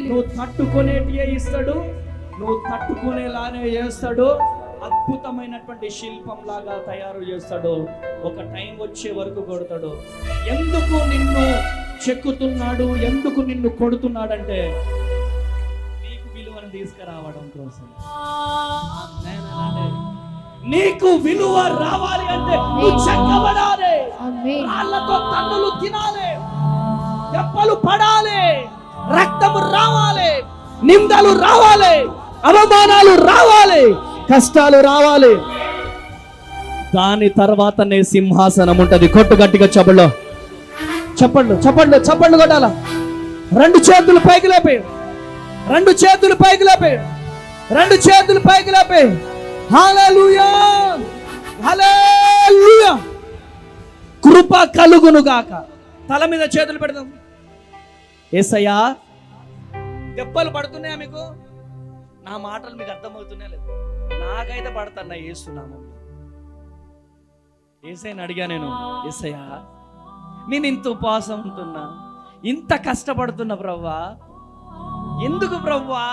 నువ్వు తట్టుకునేటియే ఇస్తాడు, నువ్వు తట్టుకునేలానే చేస్తాడు. అద్భుతమైనటువంటి శిల్పం లాగా తయారు చేస్తాడు. ఒక టైం వచ్చే వరకు కొడతాడు. ఎందుకు నిన్ను చెక్కుతున్నాడు, ఎందుకు నిన్ను కొడుతున్నాడంటే నీకు విలువను తీసుకురావడం కోసం. నీకు విలువ రావాలి అంటే నువ్వు చెక్కబడాలి, రాళ్ళతో తన్నులు తినాలి, దెబ్బలు పడాలి, రక్తము రావాలి, నిందలు రావాలి, అవమానాలు రావాలి, కష్టాలు రావాలి. దాని తర్వాతనే సింహాసనం ఉంటది. కొట్టు గట్టిగా చప్పళ్ళు, చప్పళ్ళు, చప్పళ్ళు, చప్పళ్ళు కొట్టాల. రెండు చేతులు పైకి లేపే, రెండు చేతులు పైకి లేపే, రెండు చేతులు పైకి లేపే. హల్లెలూయా, హల్లెలూయా. కృప కలుగును గాక. తల మీద చేతులు పెడదాం. యేసయ్యా, దెబ్బలు పడుతున్నాయా మీకు? నా మాటలు మీకు అర్థమవుతున్నాయా లేదు? నాకైతే పడుతున్నా యేసునామం. యేసయ్యని అడిగా నేను, యేసయ్యా నేను ఇంత ఉపవాసం ఉంటున్నా, ఇంత కష్టపడుతున్నా ప్రభువా, ఎందుకు ప్రభువా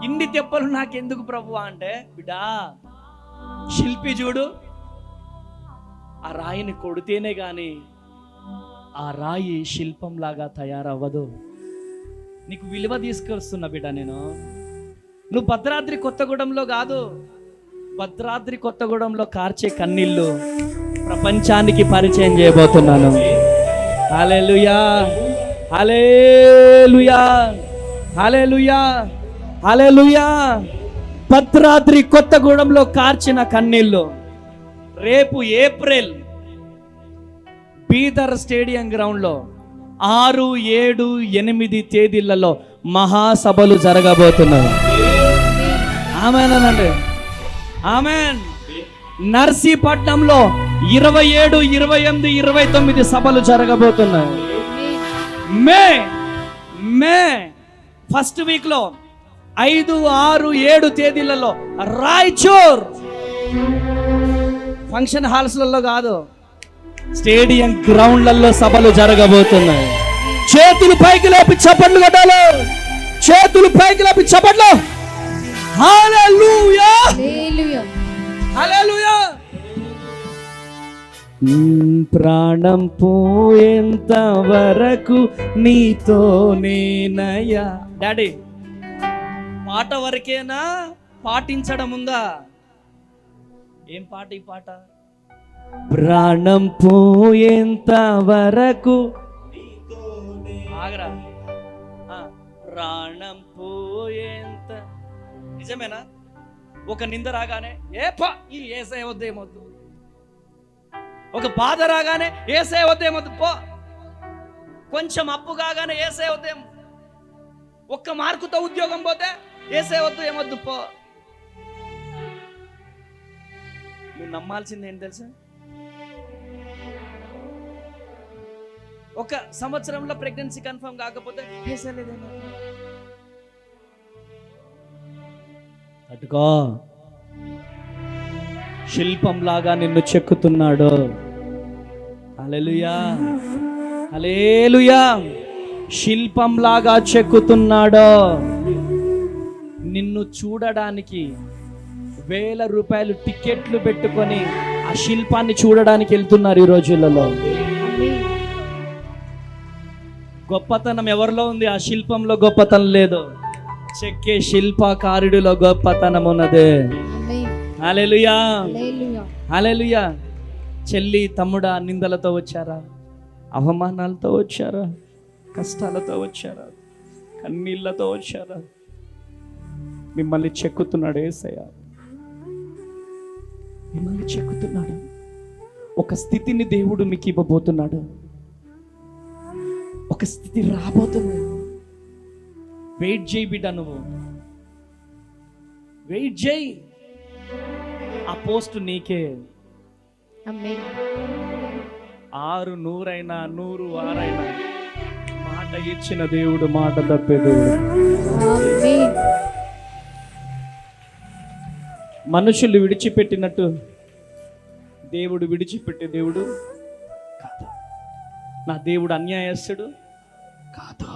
ఇన్ని దెబ్బలు నాకెందుకు ప్రభువా అంటే, బిడ్డా శిల్పి చూడు, ఆ రాయిని కొడితేనే గాని ఆ రాయి శిల్పంలాగా తయారవ్వదు. నీకు విలువ తీసుకొస్తున్నా బిడ్డ నేను. నువ్వు భద్రాద్రి కొత్తగూడెంలో కాదు, భద్రాద్రి కొత్తగూడెంలో కార్చే కన్నీళ్ళు ప్రపంచానికి పరిచయం చేయబోతున్నాను. హల్లెలూయా, హల్లెలూయా, హల్లెలూయా, హల్లెలూయా. భద్రాద్రి కొత్తగూడెంలో కార్చిన కన్నీళ్ళు రేపు ఏప్రిల్ బీదర్ స్టేడియం గ్రౌండ్లో 6, 7, 8 తేదీలలో మహాసభలు జరగబోతున్నాయి. ఆమేనండి, ఆమేన్. నర్సీపట్నంలో 27, 28, 29 సభలు జరగబోతున్నాయి. మే ఫస్ట్ వీక్ లో 5, 6, 7 తేదీలలో రాయచూర్ ఫంక్షన్ హాల్స్లలో కాదు, స్టేడియం గ్రౌండ్లలో సభలు జరగబోతున్నాయి. చేతులు పైకి లేపి చప్పట్లు కొట్టాలి, చేతులు పైకి లేపి చప్పట్లు. హల్లెలూయా, హల్లెలూయా. ప్రాణం పోయేంత వరకు నీతో నేనయ్యా. డాడీ పాట వరకేనా పాటించడం ఉందా? ఏం పాట ఈ పాట? ప్రాణం పోయేంత వరకు ఆగరా, ప్రాణం పోయేంత. నిజమేనా? ఒక నింద రాగానే ఈ యేసయ్య వద్దు, ఏమొద్దు, ఒక బాధ రాగానే యేసయ్య వద్దు, ఏమొద్దు పో. కొంచెం అప్పు కాగానే యేసయ్య వద్దు, ఒక్క మార్కుతో ఉద్యోగం పోతే యేసయ్య వద్దు, ఏమొద్దు పో. నువ్వు నమ్మాల్సింది ఏంటి తెలుసా? ఒక సంవత్సరంలో ప్రెగ్నెన్సీ కన్ఫర్మ్ కాకపోతే యేసయ్య లేదేమో అటుకో. శిల్పంలాగా నిన్ను చెక్కుతున్నాడు. హల్లెలూయా, హల్లెలూయా. శిల్పంలాగా చెక్కుతున్నాడు. నిన్ను చూడడానికి వేల రూపాయలు టికెట్లు పెట్టుకొని ఆ శిల్పాన్ని చూడడానికి వెళ్తున్నారు ఈ రోజులలో. గొప్పతనం ఎవరిలో ఉంది? ఆ శిల్పంలో గొప్పతనం లేదు, చెక్కే శిల్పకారుడిలో గొప్పతనం ఉన్నదే. హల్లెలూయా, హల్లెలూయా. చెల్లి తమ్ముడా, నిందలతో వచ్చారా? అవమానాలతో వచ్చారా? కష్టాలతో వచ్చారా? కన్నీళ్లతో వచ్చారా? మిమ్మల్ని చెక్కుతున్నాడు యేసయ్య, మిమ్మల్ని చెక్కుతున్నాడు. ఒక స్థితిని దేవుడు మీకు ఇవ్వబోతున్నాడు. ఒక స్థితి రాబోతుంది. వెయిట్ చేయి బిడ్డ, నువ్వు వెయిట్ చేయి. ఆ పోస్ట్ నీకే. 6 100 100 6 మాట ఇచ్చిన దేవుడు మాట తప్పే దేవుడు. మనుషులు విడిచిపెట్టినట్టు దేవుడు విడిచిపెట్టే దేవుడు కాదు. నా దేవుడు అన్యాయస్తుడు కాదు.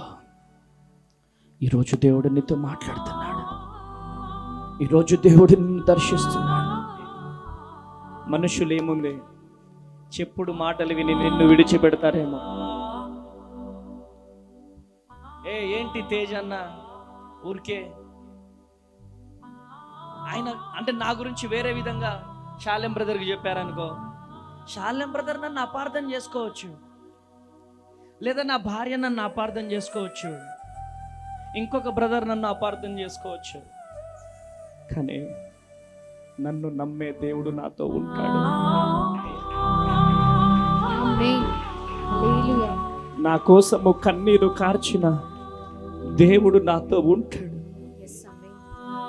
ఈరోజు దేవుడు నీతో మాట్లాడుతున్నాడు. ఈరోజు దేవుడు నిన్ను దర్శిస్తున్నాడు. మనుషులు ఏముంది, చెప్పుడు మాటలు విని నిన్ను విడిచిపెడతారేమో. ఏంటి తేజ్ అన్న ఊరికే ఆయన అంటే నా గురించి వేరే విధంగా శాలెం బ్రదర్కి చెప్పారనుకో, శాలెం బ్రదర్ నన్ను అపార్థం చేసుకోవచ్చు, లేదా నా భార్య నన్ను అపార్థం చేసుకోవచ్చు, ఇంకొక బ్రదర్ నన్ను అపార్థం చేసుకోవచ్చు. కానీ నన్ను నమ్మే దేవుడు నాతో ఉంటాడు. నా కోసము కన్నీరు కార్చిన దేవుడు నాతో ఉంటాడు.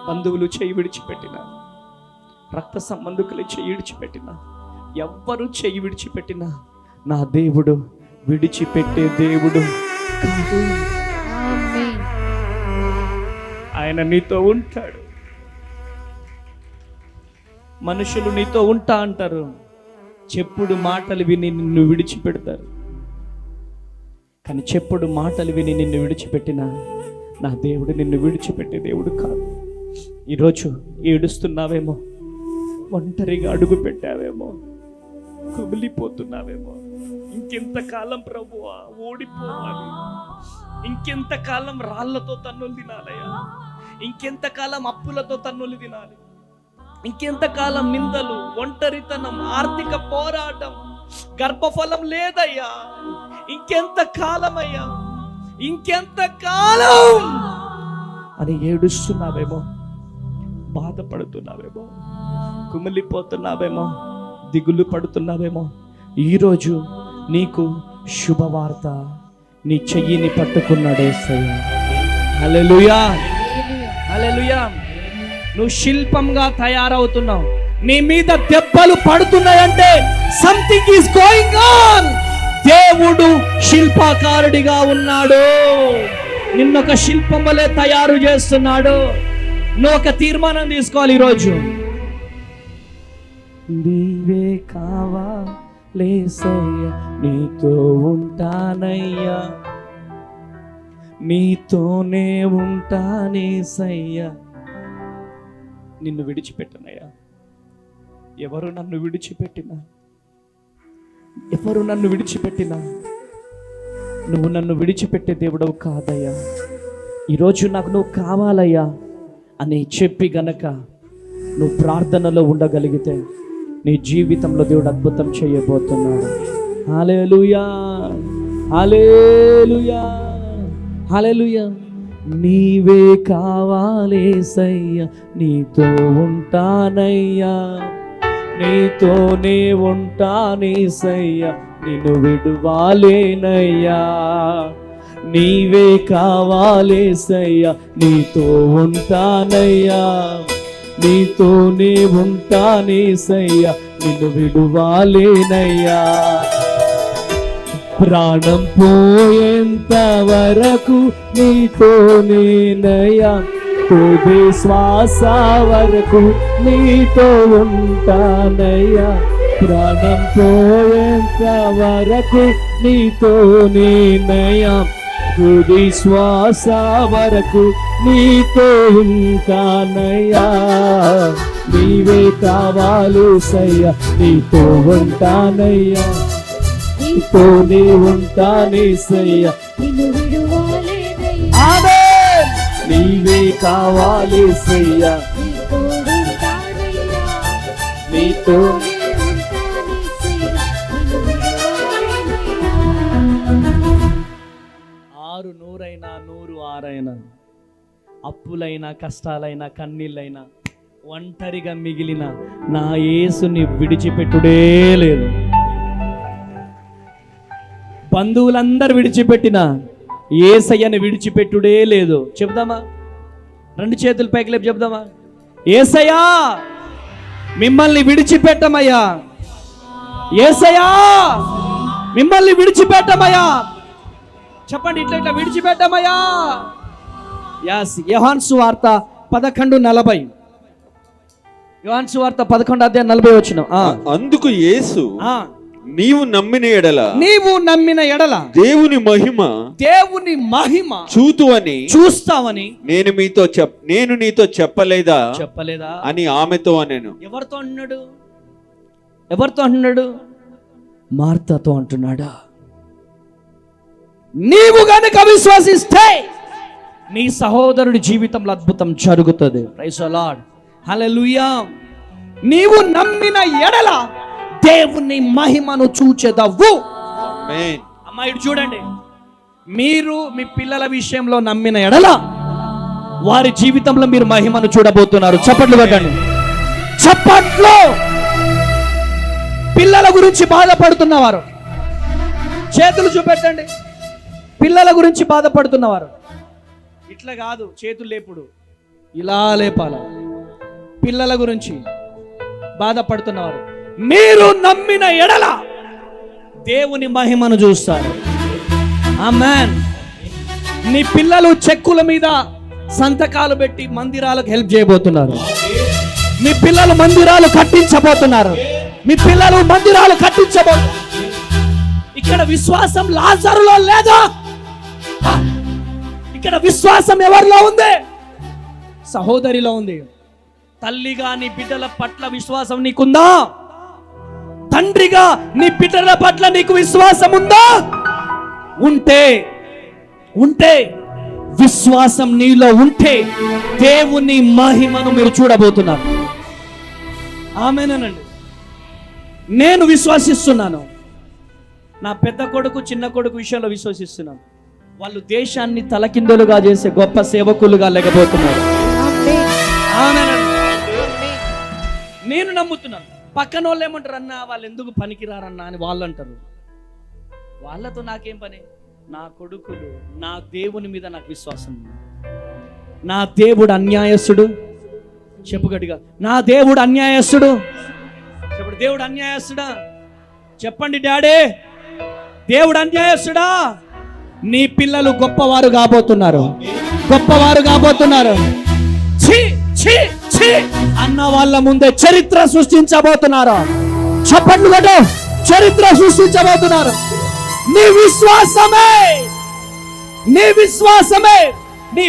బంధువులు చేయి విడిచిపెట్టిన, రక్త సంబంధికులు చేయి విడిచిపెట్టిన, ఎవ్వరు చేయి విడిచిపెట్టిన నా దేవుడు విడిచిపెట్టే దేవుడు కాదు. ఆయన నీతో ఉంటాడు. మనుషులు నీతో ఉంటా అంటారు, చెప్పుడు మాటలు విని నిన్ను విడిచిపెడతారు. కానీ చెప్పుడు మాటలు విని నిన్ను విడిచిపెట్టిన నా దేవుడు నిన్ను విడిచిపెట్టే దేవుడు కాదు. ఈరోజు ఏడుస్తున్నావేమో, ఒంటరిగా అడుగు పెట్టావేమో, కుమిలిపోతున్నావేమో. ఇంకెంతకాలం ప్రభువా ఓడిపోవాలి? ఇంకెంతకాలం రాళ్లతో తన్నులు తినాలయ్యా? ఇంకెంతకాలం అప్పులతో తన్నులు తినాలి? ఇంకెంతకాలం నిందలు, ఒంటరితనం, ఆర్థిక పోరాటం, గర్భఫలం లేదయ్యా? ఇంకెంత కాలమయ్యా? ఇంకెంత కాలం అని ఏడుస్తున్నావేమో, బాధపడుతున్నావేమో, కుమిలిపోతున్నావేమో, దిగులు పడుతున్నావేమో. ఈరోజు నీకు శుభవార్త, నీ చెయ్యిని పట్టుకున్నాడు యేసయ్య. హల్లెలూయా, హల్లెలూయా. నువ్వు శిల్పంగా తయారవుతున్నావు. నీ మీద దెబ్బలు పడుతున్నాయంటే సంథింగ్ ఈస్ గోయింగ్ ఆన్. దేవుడు శిల్పకారుడిగా ఉన్నాడు. నిన్నొక శిల్పం వలె తయారు చేస్తున్నాడు. నువ్వు ఒక తీర్మానం తీసుకోవాలి ఈరోజు. నీవే కావాలేసయ్యా, నీతో ఉంటానయ్యా, నీతోనే ఉంటానేసయ్యా. నిన్ను విడిచిపెట్టనయ్యా. ఎవరు నన్ను విడిచిపెట్టినా, ఎవరు నన్ను విడిచిపెట్టినా నువ్వు నన్ను విడిచిపెట్టే దేవుడవు కాదయ్యా. ఈరోజు నాకు నువ్వు కావాలయ్యా అని చెప్పి గనక నువ్వు ప్రార్థనలో ఉండగలిగితే నీ జీవితంలో దేవుడు అద్భుతం చేయబోతున్నాడు. హల్లెలూయా, హల్లెలూయా, హల్లెలూయా. నీవే కావాలేసయ్యా, నీతో ఉంటానయ్యా, నీతోనే ఉంటానేసయ్యా, నిన్ను విడువాలేనయ్యా. నీవే కావాలేసయ్యా, నీతో ఉంటానయ్యా. నీతోనే ఉంటానేసయ్యా, నిన్ను విడువాలేనయ్యా. ప్రాణం పోయేంత వరకు నీతోనేనయ్యా, తుది శ్వాస వరకు నీతో ఉంటానయ్యా. ప్రాణం పోయేంత వరకు నీతోనేనయ్యా, తుది శ్వాస వరకు నీతో ఉంటానయ్యా. నీవే కావాలేసయ్యా, నీతో ఉంటానయ్యా. నీతోనే ఉంటానేసయ్యా, నిన్ను విడువాలేనయ్యా. ఆమేన్. నీవే కావాలేసయ్యా, నీతో ఉంటానయ్యా. నీతో నీతోనే ఉంటానేసయ్యా, నిన్ను విడువాలేనయ్యా. 6 నూరైనా 100 6 అప్పులైనా కష్టాలైనా కన్నీళ్ళైనా ఒంటరిగా మిగిలిన నా యేసుని విడిచిపెట్టుడే లేదు. బంధువులందరూ విడిచిపెట్టిన యేసయ్యని విడిచిపెట్టుడే లేదు. చెప్దామా? 2 చేతులు పైకి లేపి చెప్దామా? యేసయ్యా మిమ్మల్ని విడిచిపెట్టమయ్యా. యేసయ్యా మిమ్మల్ని విడిచిపెట్టమయ్యా. చెప్పండి, ఇట్లా ఇట్లా విడిచిపెట్టమయ్యా. యాస్. యోహాను సువార్త 11:40. యోహాను సువార్త 11:40 వచ్చిన. అందుకు యేసు, నీవు నమ్మిన ఎడల దేవుని మహిమ చూస్తావని నేను నీతో చెప్పలేదా అని ఆమెతో అనెను. ఎవరితో అంటున్నాడు? మార్తతో అంటున్నాడా? నీవు గనుక విశ్వసిస్తే నీ సహోదరుడి జీవితంలో అద్భుతం జరుగుతుంది. Praise the Lord. హల్లెలూయా. నీవు నమ్మిన ఎడల దేవుని మహిమను చూచెదవు. ఆమేన్. అమ్మాయి చూడండి, మీరు మీ పిల్లల విషయంలో నమ్మిన ఎడల వారి జీవితంలో మీరు మహిమను చూడబోతున్నారు. చప్పట్లు కొట్టండి, చప్పట్లు. పిల్లల గురించి బాధపడుతున్నవారు చేతులు చూపెట్టండి. పిల్లల గురించి బాధపడుతున్నవారు ఇట్లా కాదు, చేతులు లేపుడు ఇలా లేపాల. పిల్లల గురించి బాధపడుతున్నవారు మీరు నమ్మిన ఎడల దేవుని మహిమను చూస్తారు. ఆమేన్. నీ పిల్లలు చెక్కుల మీద సంతకాలు పెట్టి మందిరాలకు హెల్ప్ చేయబోతున్నారు. మీ పిల్లలు మందిరాలు కట్టించబోతున్నారు. మీ పిల్లలు మందిరాలు కట్టించబోతున్నారు. ఇక్కడ విశ్వాసం లాజరులో లేదా? ఇక్కడ విశ్వాసం ఎవరిలో ఉంది? సహోదరిలో ఉంది. తల్లిగా నీ బిడ్డల పట్ల విశ్వాసం నీకుందా? తండ్రిగా నీ బిడ్డల పట్ల నీకు విశ్వాసం ఉందా? ఉంటే విశ్వాసం నీలో ఉంటే దేవుని మహిమను మీరు చూడబోతున్నారు. ఆమేనండి. నేను విశ్వసిస్తున్నాను. నా పెద్ద కొడుకు చిన్న కొడుకు విషయంలో విశ్వసిస్తున్నాను. వాళ్ళు దేశాన్ని తలకిందులుగా చేసే గొప్ప సేవకులుగా లేకపోతున్నారు. ఆమేనండి. నేను నమ్ముతున్నాను. పక్కన వాళ్ళు ఏమంటారు? అన్నా వాళ్ళు ఎందుకు పనికిరారన్నా అని వాళ్ళు అంటారు. వాళ్ళతో నాకేం పని? నా కొడుకులు, నా దేవుని మీద నాకు విశ్వాసం ఉంది. నా దేవుడు అన్యాయస్తుడు. చెప్పు గట్టిగా, నా దేవుడు అన్యాయస్తుడు. చెప్పండి, దేవుడు అన్యాయస్తుడా? చెప్పండి డాడీ, దేవుడు అన్యాయస్తుడా? నీ పిల్లలు గొప్పవారు కాబోతున్నారు. గొప్పవారు కాబోతున్నారు. ఛీ ఛీ ఛీ అన్న వాళ్ళ ముందే చరిత్ర సృష్టించబోతున్నారు. చప్పట్లు కొట్టు. చరిత్ర సృష్టించబోతున్నారు. నీ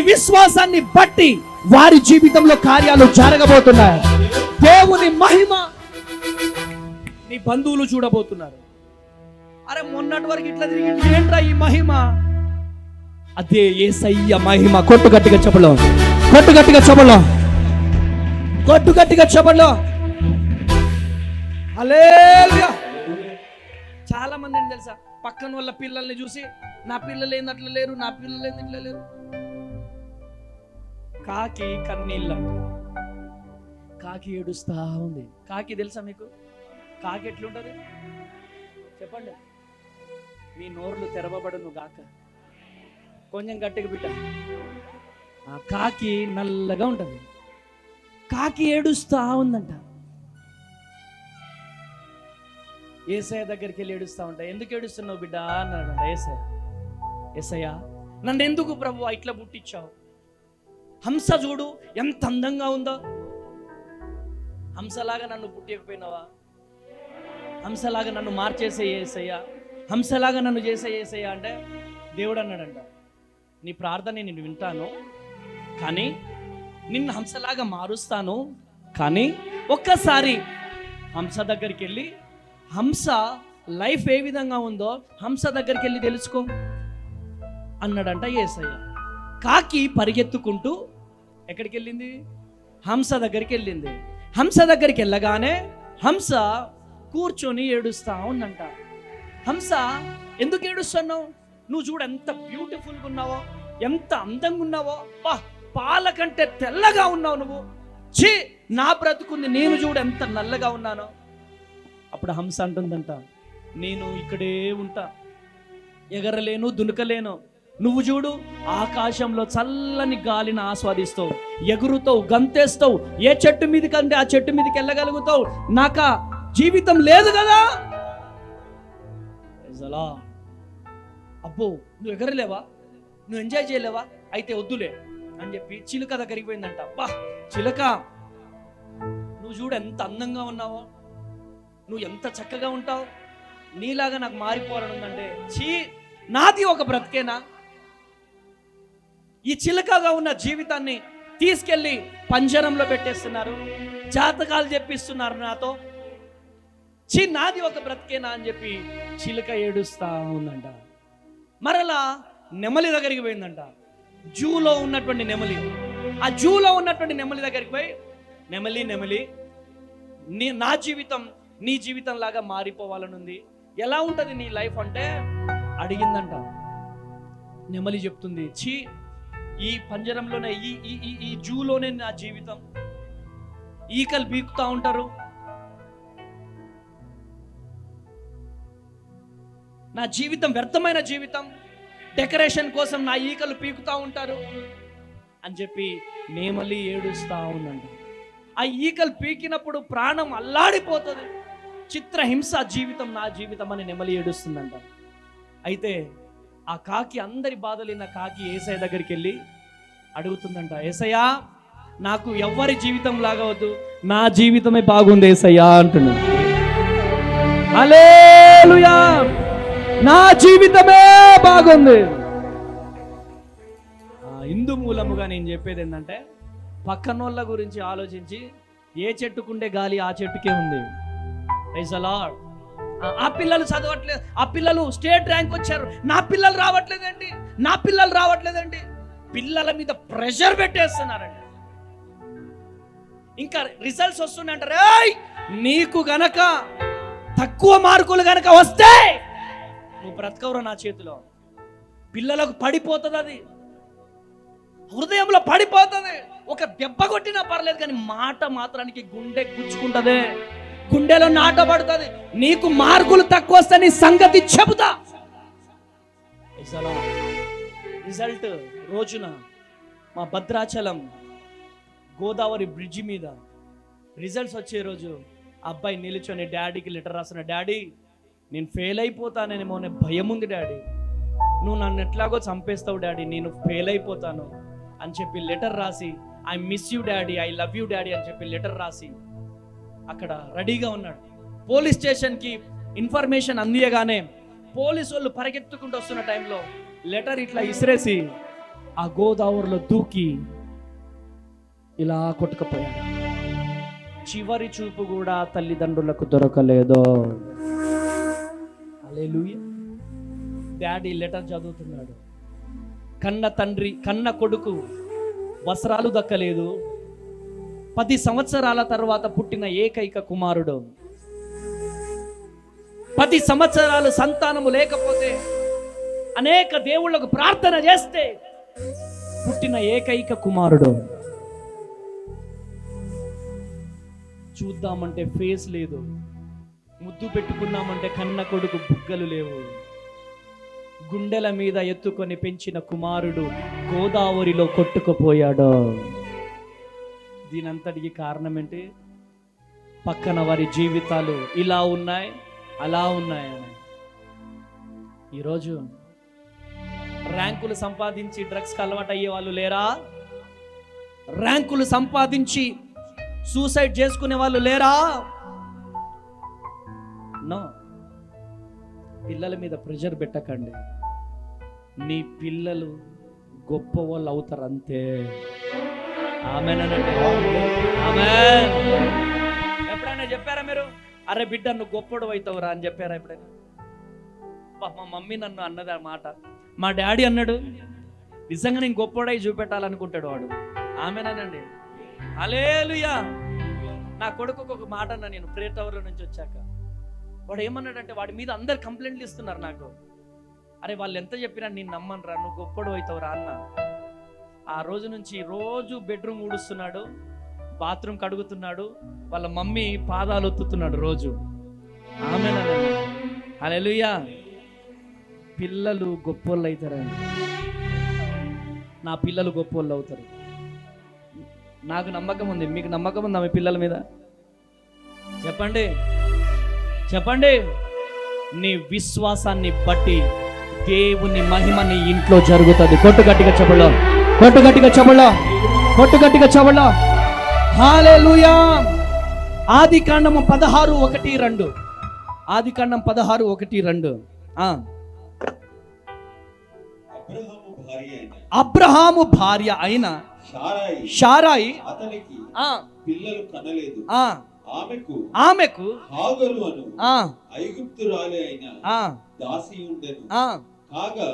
విశ్వాసాన్ని బట్టి వారి జీవితంలో కార్యాలు జరగబోతున్నాయి. దేవుని మహిమ నీ బంధువులు చూడబోతున్నారు. అరే మొన్నటి వరకు ఇట్లా తిరిగి ఏంట్రా ఈ మహిమ? అదే యేసయ్య మహిమ. కొట్టు గట్టిగా చెప్పలో, కొట్టు గట్టిగా చెప్పలో, కొట్టు గట్టిగా చెప్పలో. హల్లెలూయా. చాలా మంది ఏంటి తెలుసా, పక్కన వాళ్ళ పిల్లల్ని చూసి నా పిల్లలు ఏంది అట్లా లేరు, నా పిల్లలు ఏంది ఇట్లా లేరు. కాకి కాకి ఏడుస్తా ఉంది. కాకి తెలుసా మీకు? కాకి ఎట్లుంటది చెప్పండి. మీ నోర్లు తెరవబడును గాక. కొంచెం గట్టిగా బిడ్డ. ఆ కాకి నల్లగా ఉంటది. కాకి ఏడుస్తా ఉందంట. యేసయ్య దగ్గరికి వెళ్ళి ఏడుస్తా ఉంటా. ఎందుకు ఏడుస్తున్నావు బిడ్డ అన్నాడంట యేసయ్య. యేసయ్య, నన్ను ఎందుకు ప్రభువా ఇట్లా పుట్టించావు? హంస చూడు ఎంత అందంగా ఉందో. హంసలాగా నన్ను పుట్టకపోయినావా? హంసలాగా నన్ను మార్చేసే యేసయ్య, హంసలాగా నన్ను చేసే యేసయ్య అంటే దేవుడు అన్నాడంట, నీ ప్రార్థన నేను వింటాను, కానీ నిన్ను హంసలాగా మారుస్తాను. కానీ ఒక్కసారి హంస దగ్గరికి వెళ్ళి, హంస లైఫ్ ఏ విధంగా ఉందో హంస దగ్గరికి వెళ్ళి తెలుసుకో అన్నాడంట యేసయ్య. కాకి పరిగెత్తుకుంటూ ఎక్కడికి వెళ్ళింది? హంస దగ్గరికి వెళ్ళింది. హంస దగ్గరికి వెళ్ళగానే హంస కూర్చొని ఏడుస్తా ఉందంట. హంస, ఎందుకు ఏడుస్తున్నావు? నువ్వు చూడు ఎంత బ్యూటిఫుల్గా ఉన్నావో, ఎంత అందంగా ఉన్నావో, పాల కంటే తెల్లగా ఉన్నావు నువ్వు. ఛీ, నా బ్రతుకుంది, నేను చూడు ఎంత నల్లగా ఉన్నానో. అప్పుడు హంస అంటుందంట, నేను ఇక్కడే ఉంటా, ఎగరలేను, దునకలేను. నువ్వు చూడు ఆకాశంలో చల్లని గాలిని ఆస్వాదిస్తావు, ఎగురుతావు, గంతేస్తావు, ఏ చెట్టు మీదకి అంటే ఆ చెట్టు మీదకి వెళ్ళగలుగుతావు. నాకా జీవితం లేదు కదా. అబ్బో, నువ్వు ఎగరలేవా, నువ్వు ఎంజాయ్ చేయలేవా, అయితే వద్దులే అని చెప్పి చిలుక దగ్గరికి పోయిందంట. అబ్బా చిలుక, నువ్వు చూడు ఎంత అందంగా ఉన్నావో, నువ్వు ఎంత చక్కగా ఉంటావు, నీలాగా నాకు మారిపోవాలని ఉందంటే, చీ, నాది ఒక బ్రతికేనా? ఈ చిలకగా ఉన్న జీవితాన్ని తీసుకెళ్ళి పంజరంలో పెట్టేస్తున్నారు, జాతకాలు చెప్పిస్తున్నారు నాతో. చీ, నాది ఒక బ్రతికేనా అని చెప్పి చిలుక ఏడుస్తా ఉందంట. మరలా నెమలి దగ్గరికి పోయిందంట. జూలో ఉన్నటువంటి నెమలి, ఆ జూలో ఉన్నటువంటి నెమలి దగ్గరికి పోయి, నెమలి నెమలి, నా జీవితం నీ జీవితం లాగా మారిపోవాలని ఉంది, ఎలా ఉంటుంది నీ లైఫ్ అంటే అడిగిందంట. నెమలి చెప్తుంది, చీ, ఈ పంజరంలోనే ఈ జూలోనే నా జీవితం, ఈకలు బీకుతా ఉంటారు, నా జీవితం వ్యర్థమైన జీవితం, డెకరేషన్ కోసం నా ఈకలు పీకుతా ఉంటారు అని చెప్పి నెమలి ఏడుస్తా ఉందంట. ఆ ఈకలు పీకినప్పుడు ప్రాణం అల్లాడిపోతుంది, చిత్రహింస జీవితం నా జీవితం అని నెమలి ఏడుస్తుందంట. అయితే ఆ కాకి, అందరి బాధలిన కాకి యేసయ్య దగ్గరికి వెళ్ళి అడుగుతుందంట, యేసయ్యా, నాకు ఎవ్వరి జీవితం లాగా వద్దు, నా జీవితమే బాగుంది యేసయ్యా అంటున్నాడు. హల్లెలూయా, నా జీవితమే బాగుంది. ఇందు మూలముగా నేను చెప్పేది ఏంటంటే, పక్కనోళ్ళ గురించి ఆలోచించి ఏ చెట్టుకుండే గాలి ఆ చెట్టుకే ఉంది. Praise the Lord. ఆ పిల్లలు చదవట్లేదు, ఆ పిల్లలు స్టేట్ ర్యాంక్ వచ్చారు, నా పిల్లలు రావట్లేదండి, నా పిల్లలు రావట్లేదండి. పిల్లల మీద ప్రెషర్ పెట్టేస్తున్నారండి. ఇంకా రిజల్ట్స్ వస్తున్నాయంటారు, నీకు గనక తక్కువ మార్కులు గనక వస్తే నువ్వు బ్రతకవురా నా చేతిలో. పిల్లలకు పడిపోతుంది, అది హృదయంలో పడిపోతుంది. ఒక దెబ్బ కొట్టినా పర్లేదు, కానీ మాట మాత్రానికి గుండె గుచ్చుకుంటదే, గుండెలో నాటబడుతుంది. నీకు మార్కులు తక్కువ వస్తే నీ సంగతి చెబుతా. రిజల్ట్ రోజున మా భద్రాచలం గోదావరి బ్రిడ్జి మీద రిజల్ట్స్ వచ్చే రోజు అబ్బాయి నిలుచొని డాడీకి లెటర్ రాసిన, డాడీ నేను ఫెయిల్ అయిపోతానేమో అనే భయం ఉంది డాడీ, నువ్వు నన్ను ఎట్లాగో చంపేస్తావు డాడీ, నేను ఫెయిల్ అయిపోతాను అని చెప్పి లెటర్ రాసి, I miss you daddy, I love you daddy అని చెప్పి లెటర్ రాసి అక్కడ రెడీగా ఉన్నాడు. పోలీస్ స్టేషన్కి ఇన్ఫర్మేషన్ అందియగానే పోలీసు వాళ్ళు పరిగెత్తుకుంటూ వస్తున్న టైంలో లెటర్ ఇట్లా ఇసిరేసి ఆ గోదావరిలో దూకి ఇలా కొట్టుకుపోయాడు. చివరి చూపు కూడా తల్లిదండ్రులకు దొరకలేదు. హల్లెలూయా. డాడీ లెటర్ చదువుతున్నాడు. కన్న తండ్రి, కన్న కొడుకు వస్త్రాలు దక్కలేదు. 10 సంవత్సరాల తర్వాత పుట్టిన ఏకైక కుమారుడు, 10 సంవత్సరాలు సంతానము లేకపోతే అనేక దేవుళ్ళకు ప్రార్థన చేస్తే పుట్టిన ఏకైక కుమారుడు. చూద్దామంటే ఫేస్ లేదు, ముద్దు పెట్టుకున్నామంటే కన్న కొడుకు బుగ్గలు లేవు. గుండెల మీద ఎత్తుకొని పెంచిన కుమారుడు గోదావరిలో కొట్టుకుపోయాడు. దీనంతటికి కారణం ఏంటి? పక్కన వారి జీవితాలు ఇలా ఉన్నాయి, అలా ఉన్నాయని. ఈరోజు ర్యాంకులు సంపాదించి డ్రగ్స్కి అలవాటు అయ్యే వాళ్ళు లేరా? ర్యాంకులు సంపాదించి సూసైడ్ చేసుకునే వాళ్ళు లేరా? నో. పిల్లల మీద ప్రెషర్ పెట్టకండి. నీ పిల్లలు గొప్ప వాళ్ళు అవుతారు అంతే. ఆమేనండి. ఆమేన్. ఎప్పుడైనా చెప్పారా మీరు, అరే బిడ్డ నువ్వు గొప్పడు అవుతావురా అని చెప్పారా ఎప్పుడైనా? మా మమ్మీ నన్ను అన్నది ఆ మాట. మా డాడీ అన్నాడు, నిజంగా నేను గొప్పడై చూపెట్టాలనుకుంటాడు వాడు. ఆమేనండి. హల్లెలూయా. నా కొడుకు ఒక మాట అన్నా నేను ప్రేయర్ టవర్లో నుంచి వచ్చాక. వాడు ఏమన్నాడంటే, వాడి మీద అందరు కంప్లైంట్లు ఇస్తున్నారు నాకు. అరే వాళ్ళు ఎంత చెప్పినా నేను నమ్మనురా, నువ్వు గొప్పడు అవుతావురా అన్న. ఆ రోజు నుంచి రోజు బెడ్రూమ్ ఊడుస్తున్నాడు, బాత్రూమ్ కడుగుతున్నాడు, వాళ్ళ మమ్మీ పాదాలు ఒత్తుతున్నాడు రోజు. ఆమేనండి. హల్లెలూయా. పిల్లలు గొప్పోళ్ళు అవుతారండి. నా పిల్లలు గొప్పోళ్ళు అవుతారు. నాకు నమ్మకం ఉంది. మీకు నమ్మకం ఉందా మీ పిల్లల మీద? చెప్పండి, చెప్పండి. నీ విశ్వాసాన్ని బట్టి దేవుని మహిమ నీ ఇంట్లో జరుగుతుంది. కొట్టు గట్టిగా చెప్పలో, కొట్టు గట్టిగా చెప్పలో, కొట్టు గట్టిగా చెప్పలో. హల్లెలూయా. ఆదికాండము 16:1-2. ఆదికాండం 16:1-2. అబ్రహాము భార్య అయిన షారాయి అతనికి పిల్లలు కనలేదు. ఆమెకు హాగరు అను ఐగుప్తురాలి అయిన దాసి ఉండెను. కాగా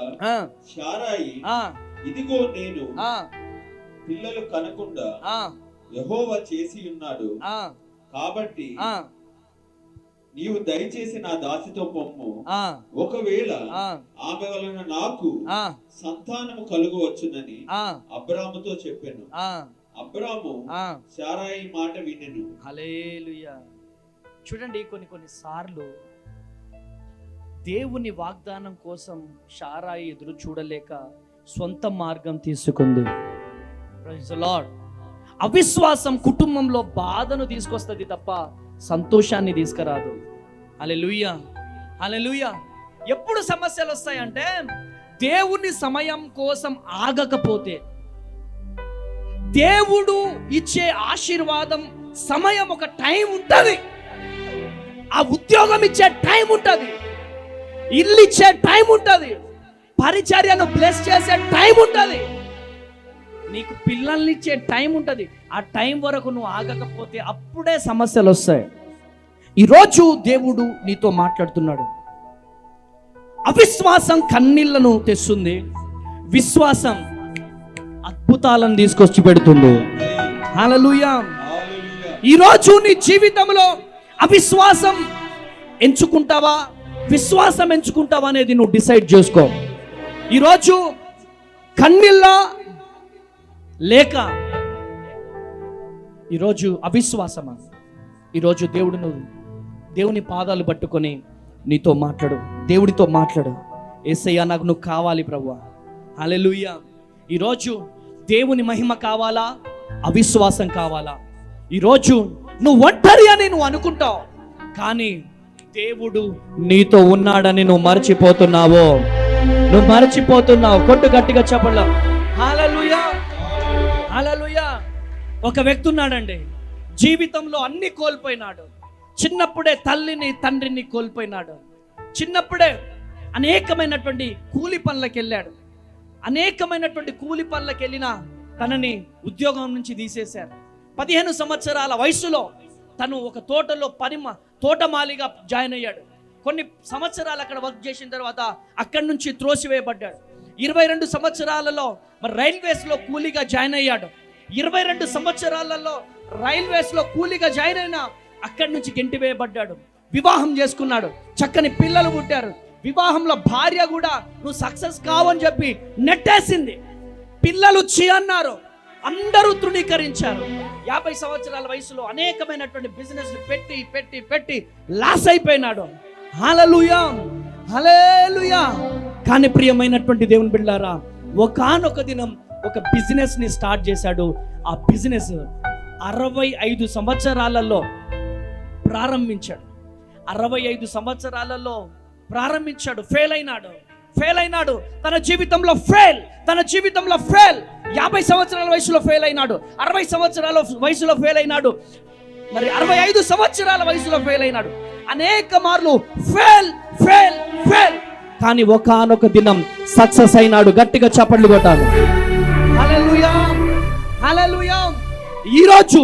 షారాయి, ఇదిగో నేను పిల్లలు కనకుండా యెహోవా చేసి ఉన్నాడు, కాబట్టి నీవు దయచేసి నా దాసితో పొమ్ము, ఒకవేళ ఆమె వలన నాకు సంతానము కలుగవచ్చునని అబ్రాముతో చెప్పాను. అబ్రాము శారాయి మాట వినెను. హల్లెలూయా. చూడండి, కొన్ని సార్లు దేవుని వాగ్దానం కోసం శారాయి ఎదురు చూడలేక సొంత మార్గం తీసుకుంది. Praise the Lord. అవిశ్వాసం కుటుంబంలో బాధను తీసుకొస్తుంది తప్ప సంతోషాన్ని తీసుకురాదు. హల్లెలూయా, హల్లెలూయా. ఎప్పుడు సమస్యలు వస్తాయంటే దేవుని సమయం కోసం ఆగకపోతే. దేవుడు ఇచ్చే ఆశీర్వాదం సమయం, ఒక టైం ఉంటుంది. ఆ ఉద్యోగం ఇచ్చే టైం ఉంటుంది, ఇల్లు ఇచ్చే టైం ఉంటుంది, పరిచర్యను బ్లెస్ చేసే టైం ఉంటుంది, నీకు పిల్లల్ని ఇచ్చే టైం ఉంటుంది. ఆ టైం వరకు నువ్వు ఆగకపోతే అప్పుడే సమస్యలు వస్తాయి. ఈరోజు దేవుడు నీతో మాట్లాడుతున్నాడు. అవిశ్వాసం కన్నీళ్లను తెస్తుంది, విశ్వాసం అద్భుతాలను తీసుకొచ్చి పెడుతుంది. హల్లెలూయా. ఈరోజు నీ జీవితంలో అవిశ్వాసం ఎంచుకుంటావా, విశ్వాసం ఎంచుకుంటావా అనేది నువ్వు డిసైడ్ చేసుకో. ఈరోజు కన్నీళ్ళ లేక ఈరోజు అవిశ్వాసమా? ఈరోజు దేవుని పాదాలు పట్టుకొని నీతో మాట్లాడు, దేవుడితో మాట్లాడు. యేసయ్యా నాకు నువ్వు కావాలి ప్రభువా. హల్లెలూయా. ఈరోజు దేవుని మహిమ కావాలా, అవిశ్వాసం కావాలా? ఈరోజు నువ్వు ఒంటరి అని నువ్వు అనుకుంటావు, కానీ దేవుడు నీతో ఉన్నాడని నువ్వు మర్చిపోతున్నావు. నువ్వు మర్చిపోతున్నావు. కొట్టు గట్టిగా చెప్పలా. హల్లెలూయా, హల్లెలూయా. ఒక వ్యక్తి ఉన్నాడండి, జీవితంలో అన్ని కోల్పోయినాడు. చిన్నప్పుడే తల్లిని తండ్రిని కోల్పోయినాడు. చిన్నప్పుడే అనేకమైనటువంటి కూలి పనులకు వెళ్ళాడు. అనేకమైనటువంటి కూలి పనులకు వెళ్ళినా తనని ఉద్యోగం నుంచి తీసేశారు. 15 సంవత్సరాల వయసులో తను ఒక తోటలో తోటమాలిగా జాయిన్ అయ్యాడు. కొన్ని సంవత్సరాలు అక్కడ వర్క్ చేసిన తర్వాత అక్కడి నుంచి త్రోసివేయబడ్డాడు. 22 సంవత్సరాలలో మరి రైల్వేస్లో కూలీగా జాయిన్ అయ్యాడు. 22 సంవత్సరాలలో రైల్వేస్లో కూలీగా జాయిన్ అయినా అక్కడి నుంచి గెంటివేయబడ్డాడు. వివాహం చేసుకున్నాడు, చక్కని పిల్లలు పుట్టారు. వివాహంలో భార్య కూడా నువ్వు సక్సెస్ కావని చెప్పి నెట్టేసింది. పిల్లలు చీ అన్నారు, అందరూ తృణీకరించారు. 50 సంవత్సరాల వయసులో అనేకమైనటువంటి బిజినెస్ పెట్టి పెట్టి పెట్టి లాస్ అయిపోయినాడు. హల్లెలూయా, హల్లెలూయా. కానీ ప్రియమైనటువంటి దేవుని బిడ్డలారా, ఒకానొక దినం ఒక బిజినెస్ ని స్టార్ట్ చేశాడు. ఆ బిజినెస్ 65 సంవత్సరాలలో ప్రారంభించాడు. 65 సంవత్సరాలలో ప్రారంభించాడు. ఫెయిల్ అయినాడు. తన జీవితంలో ఫెయిల్. 50 సంవత్సరాల వయసులో ఫెయిల్ అయినాడు. 60 సంవత్సరాల వయసులో ఫెయిల్ అయినాడు. మరి 65 సంవత్సరాల వయసులో ఫెయిల్ అయినాడు. అనేక మార్లు ఫెయిల్. కానీ ఒకానొక దినం సక్సెస్ అయినాడు. గట్టిగా చప్పట్లు కొట్టాలి. హల్లెలూయా, హల్లెలూయా. ఈరోజు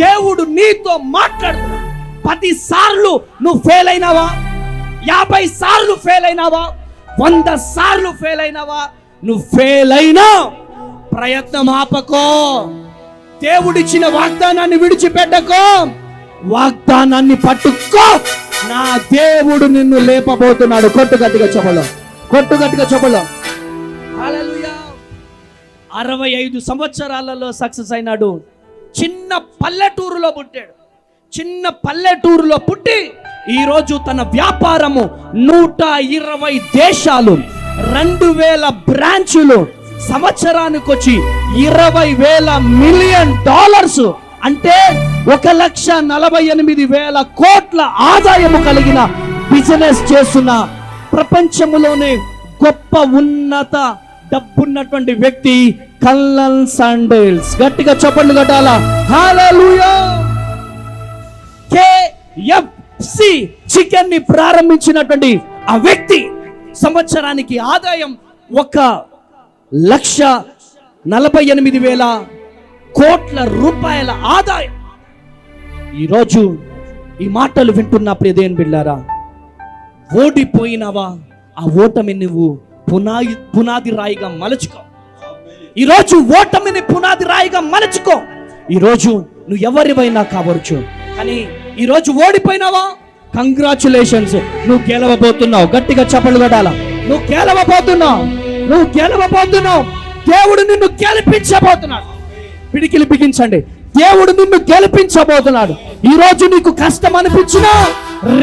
దేవుడు నీతో మాట్లాడుతున్నాడు. 10 సార్లు నువ్వు ఫెయిల్ అయినావా? 50 సార్లు ఫెయిల్ అయినావా? 100 సార్లు ఫెయిల్ అయినావా? నువ్వు ఫెయిల్ అయినా ప్రయత్నం ఆపకో. దేవుడిచ్చిన వాగ్దానాన్ని విడిచిపెట్టకో. వాగ్దానాన్ని పట్టుకో. నా దేవుడు నిన్ను లేపబోతున్నాడు. కొట్టు గట్టిగా చెప్పలో. హల్లెలూయా. 65 సంవత్సరాలలో సక్సెస్ అయినాడు. చిన్న పల్లెటూరులో పుట్టి ఈరోజు తన వ్యాపారము 120 దేశాలు, 2000 బ్రాంచులు, సంవత్సరానికి వచ్చి $20,000 మిలియన్, అంటే 1,48,000 కోట్ల ఆదాయము కలిగిన బిజినెస్ చేస్తున్న ప్రపంచంలోనే గొప్ప ఉన్నత డబ్బున్నటువంటి వ్యక్తి కల్లన్ శాండిల్స్. గట్టిగా చప్పట్లు కొట్టాలా. హల్లెలూయా. KFC చికెన్ ని ప్రారంభించినటువంటి ఆ వ్యక్తి సంవత్సరానికి ఆదాయం 1,48,000 కోట్ల రూపాయల ఆదాయం. ఈరోజు ఈ మాటలు వింటున్న ప్రియ దేవుని బిడ్డలారా, ఓడిపోయినావా? ఆ ఓటమి నువ్వు పునాది రాయిగా మలుచుకో. ఈరోజు ఓటమిని పునాది రాయిగా మలుచుకో. ఈరోజు నువ్వు ఎవరివైనా కావచ్చు, కానీ ఈరోజు ఓడిపోయినావా? కంగ్రాచులేషన్స్, నువ్వు గెలవబోతున్నావు. గట్టిగా చప్పట్లు కొట్టాలా. నువ్వు గెలవబోతున్నావు. దేవుడు నిన్ను గెలిపించబోతున్నాడు. పిడికిలి బిగించండి. దేవుడు నిన్ను గెలిపించబోతున్నాడు. ఈ రోజు నీకు కష్టం అనిపించినా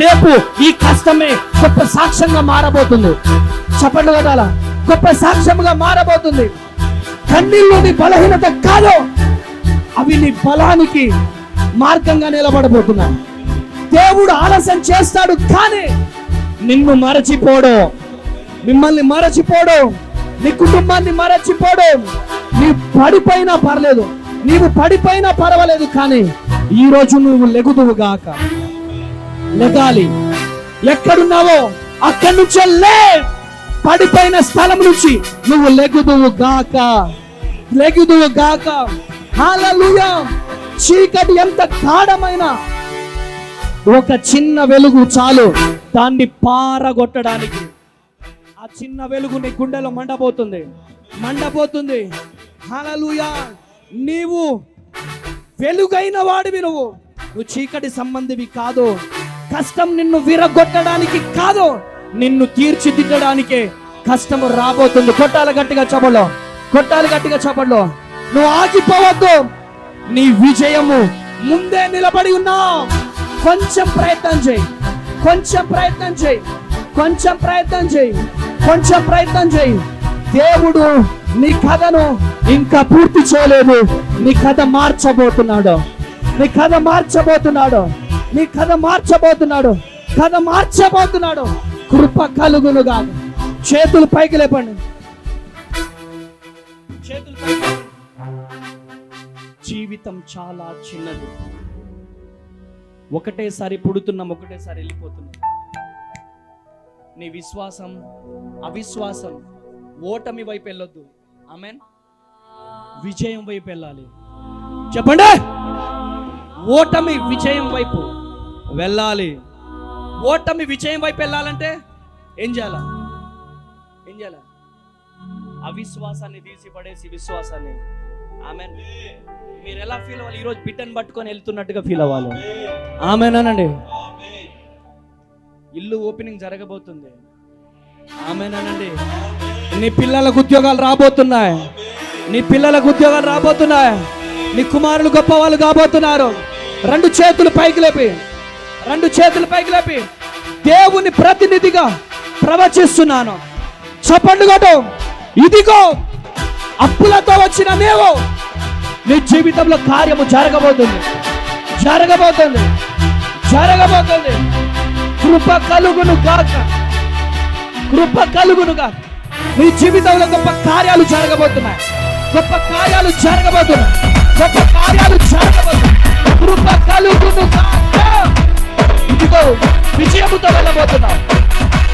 రేపు ఈ కష్టమే గొప్ప సాక్ష్యంగా మారబోతుంది. చప్పట్లు కొట్టాలా. గొప్ప సాక్ష్యంగా మారబోతుంది. కన్నీళ్ళు నీ బలహీనత కాదు, అవి నీ బలానికి మార్గంగా నిలబడబోతున్నాయి. దేవుడు ఆలస్యం చేస్తాడు కానీ నిన్ను మరచిపోడు, మిమ్మల్ని మరచిపోడు, నీ కుటుంబాన్ని మరచిపోడు. నీ పడిపోయినా పర్లేదు, నీవు పడిపోయినా పర్వాలేదు, కానీ ఈ రోజు నువ్వు లెగుదువుగాక. లెగాలి. ఎక్కడున్నావో అక్కడి నుంచే లే. పడిపోయిన స్థలం నుంచి నువ్వు లెగుదువుగాక. హల్లెలూయా. చీకటి ఎంత గాఢమైన ఒక చిన్న వెలుగు చాలు దాన్ని పారగొట్టడానికి. ఆ చిన్న వెలుగు నీ గుండెలో మండబోతుంది. హల్లెలూయా. నీవు వెలుగైన వాడివి. నువ్వు చీకటి సంబంధివి కాదు. కష్టం నిన్ను విరగొట్టడానికి కాదు, నిన్ను తీర్చిదిద్దడానికే కష్టము రాబోతుంది. కొట్టాలి గట్టిగా చప్పట్లో. నువ్వు ఆగిపోవద్దు. నీ విజయము ముందే నిలబడి ఉన్నావు. కొంచెం ప్రయత్నం చేయి. దేవుడు నీ కథను ఇంకా పూర్తి చేయలేదు. నీ కథ మార్చబోతున్నాడు. కృప కలుగునుగా. చేతులు పైకి లేపండి. జీవితం చాలా చిన్నది. ఒకటేసారి పుడుతున్నాం, ఒకటేసారి వెళ్ళిపోతున్నాం. నీ విశ్వాసం, అవిశ్వాసం, ఓటమి వైపు వెళ్ళొద్దు. ఆమేన్. విజయం వైపు వెళ్ళాలి. చెప్పండి. ఓటమి విజయం వైపు వెళ్ళాలి. ఓటమి విజయం వైపు వెళ్ళాలంటే ఏం చేయాలా? అవిశ్వాసాన్ని తీసిపడేసి విశ్వాసాన్ని. ఆమేన్. మీరు ఎలా ఫీల్ అవ్వాలి? ఈరోజు బిడ్డను పట్టుకొని వెళ్తున్నట్టుగా ఫీల్ అవ్వాలి. ఆమేన్ అనండి. ఇల్లు ఓపెనింగ్ జరగబోతుంది. ఆమేన్ అనండి. నీ పిల్లలకు ఉద్యోగాలు రాబోతున్నాయి. నీ కుమారులు గొప్ప వాళ్ళు కాబోతున్నారు. రెండు చేతులు పైకి లేపి, రెండు చేతులు పైకి లేపి దేవుని ప్రతినిధిగా ప్రవచిస్తున్నాను. చప్పట్లు కొట్టు. ఇదిగో అప్పులతో వచ్చిన నీవు, నీ జీవితంలో కార్యము జరగబోతుంది, జరగబోతుంది, జరగబోతుంది. కృప కలుగును గాక, కృప కలుగును గాక. నీ జీవితంలో గొప్ప కార్యాలు జరగబోతున్నాయి, గొప్ప కార్యాలు జరగబోతున్నాయి, గొప్ప కార్యాలు జరగబోతున్నాయి. కృప కలుగును గాక. ఇదిగో విజయముతో వెళ్ళబోతున్నావు,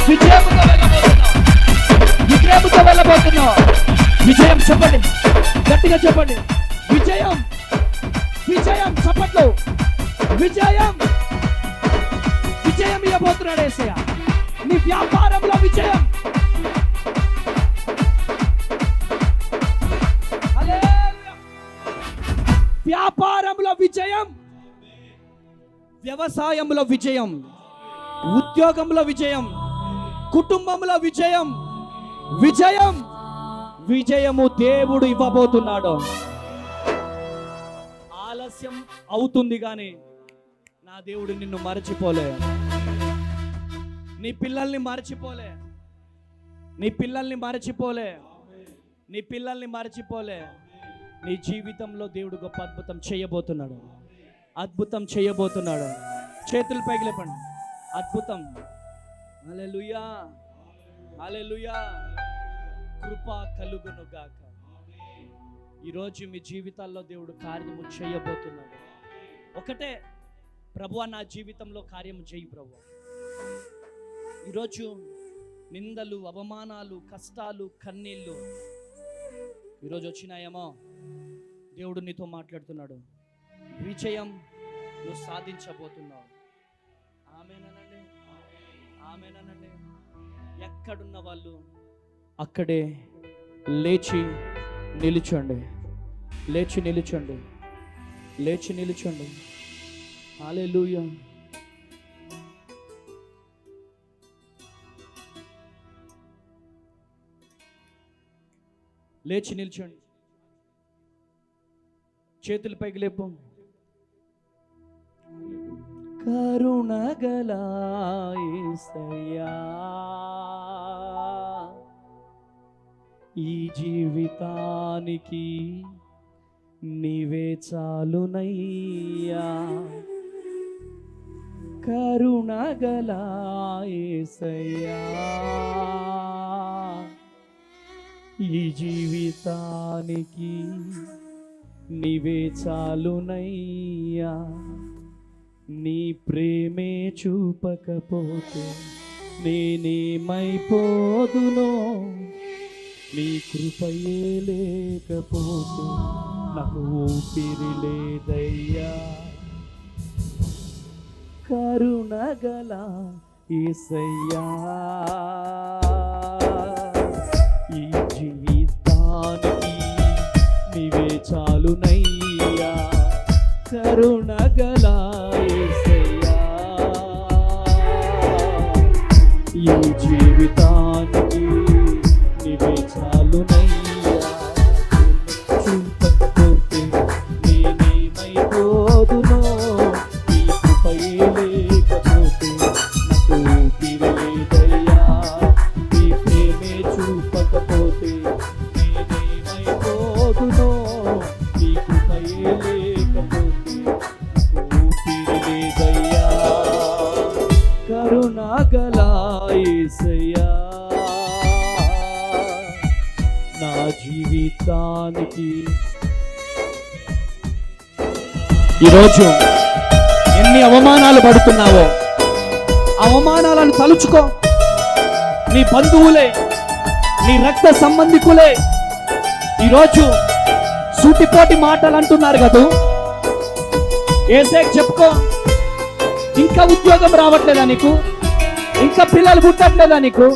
విజయముతో వెళ్ళబోతున్నావు, విజయముతో వెళ్ళబోతున్నావు. విజయం చెప్పండి, గట్టిగా చెప్పండి. విజయం, విజయం. చప్పట్లు. విజయం, విజయం ఇవ్వబోతున్నాడు యేసయ్య. నీ వ్యాపారంలో విజయం, వ్యాపారంలో విజయం, వ్యవసాయంలో విజయం, ఉద్యోగంలో విజయం, కుటుంబంలో విజయం, విజయం, విజయము దేవుడు ఇవ్వబోతున్నాడు. ఆలస్యం అవుతుంది కానీ నా దేవుడు నిన్ను మరచిపోలే, నీ పిల్లల్ని మరచిపోలే, నీ పిల్లల్ని మరచిపోలే, నీ పిల్లల్ని మరచిపోలే. నీ జీవితంలో దేవుడు గొప్ప అద్భుతం చేయబోతున్నాడు, అద్భుతం చేయబోతున్నాడు. చేతులు పైకి లేపండి. అద్భుతం. హల్లెలూయా, హల్లెలూయా. కృప కలుగును గాక. ఈరోజు మీ జీవితాల్లో దేవుడు కార్యము చేయబోతున్నాడు. ఒకటే, ప్రభువా నా జీవితంలో కార్యము చేయి ప్రభు. ఈరోజు నిందలు, అవమానాలు, కష్టాలు, కన్నీళ్ళు ఈరోజు వచ్చినాయేమో, దేవుడు నీతో మాట్లాడుతున్నాడు. విజయం నువ్వు సాధించబోతున్నావు. ఆమేనండి, ఆమేనండి. ఎక్కడున్న వాళ్ళు అక్కడే లేచి నిలుచోండి, లేచి నిలుచోండి, లేచి నిలుచోండి. హల్లెలూయా. లేచి నిల్చోండి. చేతుల పైకి లేపు. కరుణగల యేసయ్యా, ఈ జీవితానికి నీవే చాలునయ్యా. కరుణగల యేసయ్యా, ఈ జీవితానికి నీవే చాలునయ్యా. నీ ప్రేమే చూపకపోతే నేనేమైపోదునో, నీ కృపయే లేకపోతే నాకు ఊపిరి లేదయ్యా. కరుణగల యేసయ్యా, ఈ జీవితానికి నీవే చాలునయ్యా. కరుణగల యేసయ్యా, ఈ జీవితానికి నీవే చాలునయ్యా. చూపకపోతే నేనేమైపోదునో, నీ కృపయే లేకపోతే నాకు ఊపిరి లేదయ్యా. నీ ప్రేమే చూపకపోతే నేనేమైపోదునో, నీ కృపయే లేకపోతే నాకు ఊపిరి లేదయ్యా. కరుణగల యేసయ్యా, నా జీవితానికి. ఈరోజు ఎన్ని అవమానాలు పడుతున్నావో, అవమానాలను తలుచుకో. నీ బంధువులే, నీ రక్త సంబంధికులే ఈరోజు సూటిపోటి మాటలు అంటున్నారు కదా. ఏసేకి చెప్పుకో, ఇంకా ఉద్యోగం రావట్లేదా నీకు, ఇంకా పిల్లలు పుట్టట్లేదా నీకు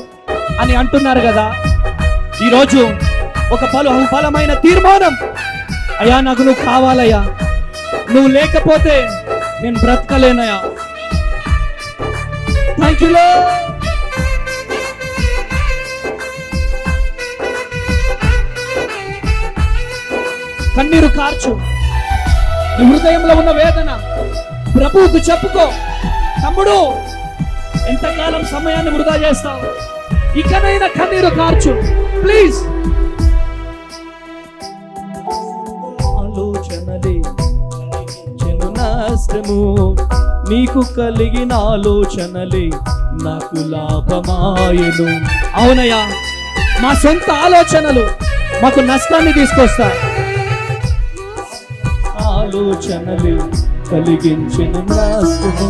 అని అంటున్నారు కదా. ఈరోజు ఒక బలమైన తీర్మానం, అయ్యా నాకు నువ్వు కావాలయ్యా, నువ్వు లేకపోతే నేను బ్రతకలేనయ్యా. Thank you lord. కన్నీరు కార్చు, నీ హృదయంలో ఉన్న వేదన ప్రభువుకు చెప్పుకో. తమ్ముడు, ఎంతకాలం సమయాన్ని వృధా చేస్తావు? ఇకనైనా కన్నీరు కార్చు ప్లీజ్. ఆలోచనలే చెను నష్టము, నీకు కలిగిన ఆలోచనలే నాకు లాభమాయను. అవునయ్యా, మా సొంత ఆలోచనలు మాకు నష్టాన్ని తీసుకొస్తాయి. ఆలోచనలే కలిగించిన నష్టము,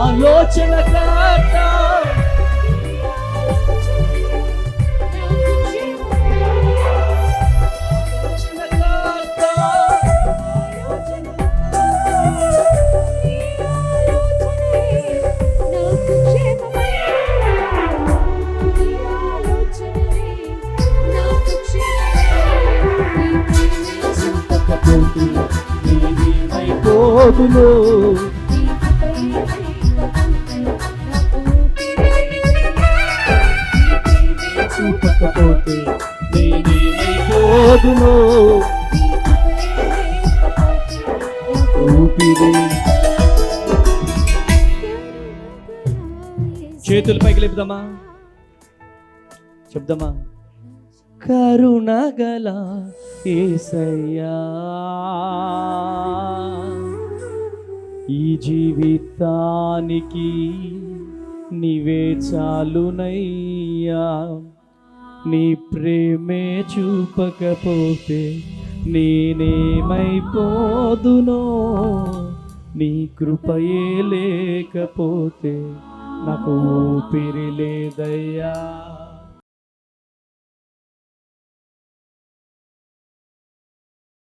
ఆలోచన కర్త, నీవేమైపోదును. చూపకపోతే నేనేమైపోదును. ఊపిరి. చేతులు పైకి లేపుదామా, చెప్దామా? కరుణగల యేసయ్యా, ఈ జీవితానికి నీవే చాలునయ్యా. నీ ప్రేమే చూపకపోతే నేనేమైపోదునో, నీ కృపయే లేకపోతే నాకు ఊపిరి లేదయ్యా.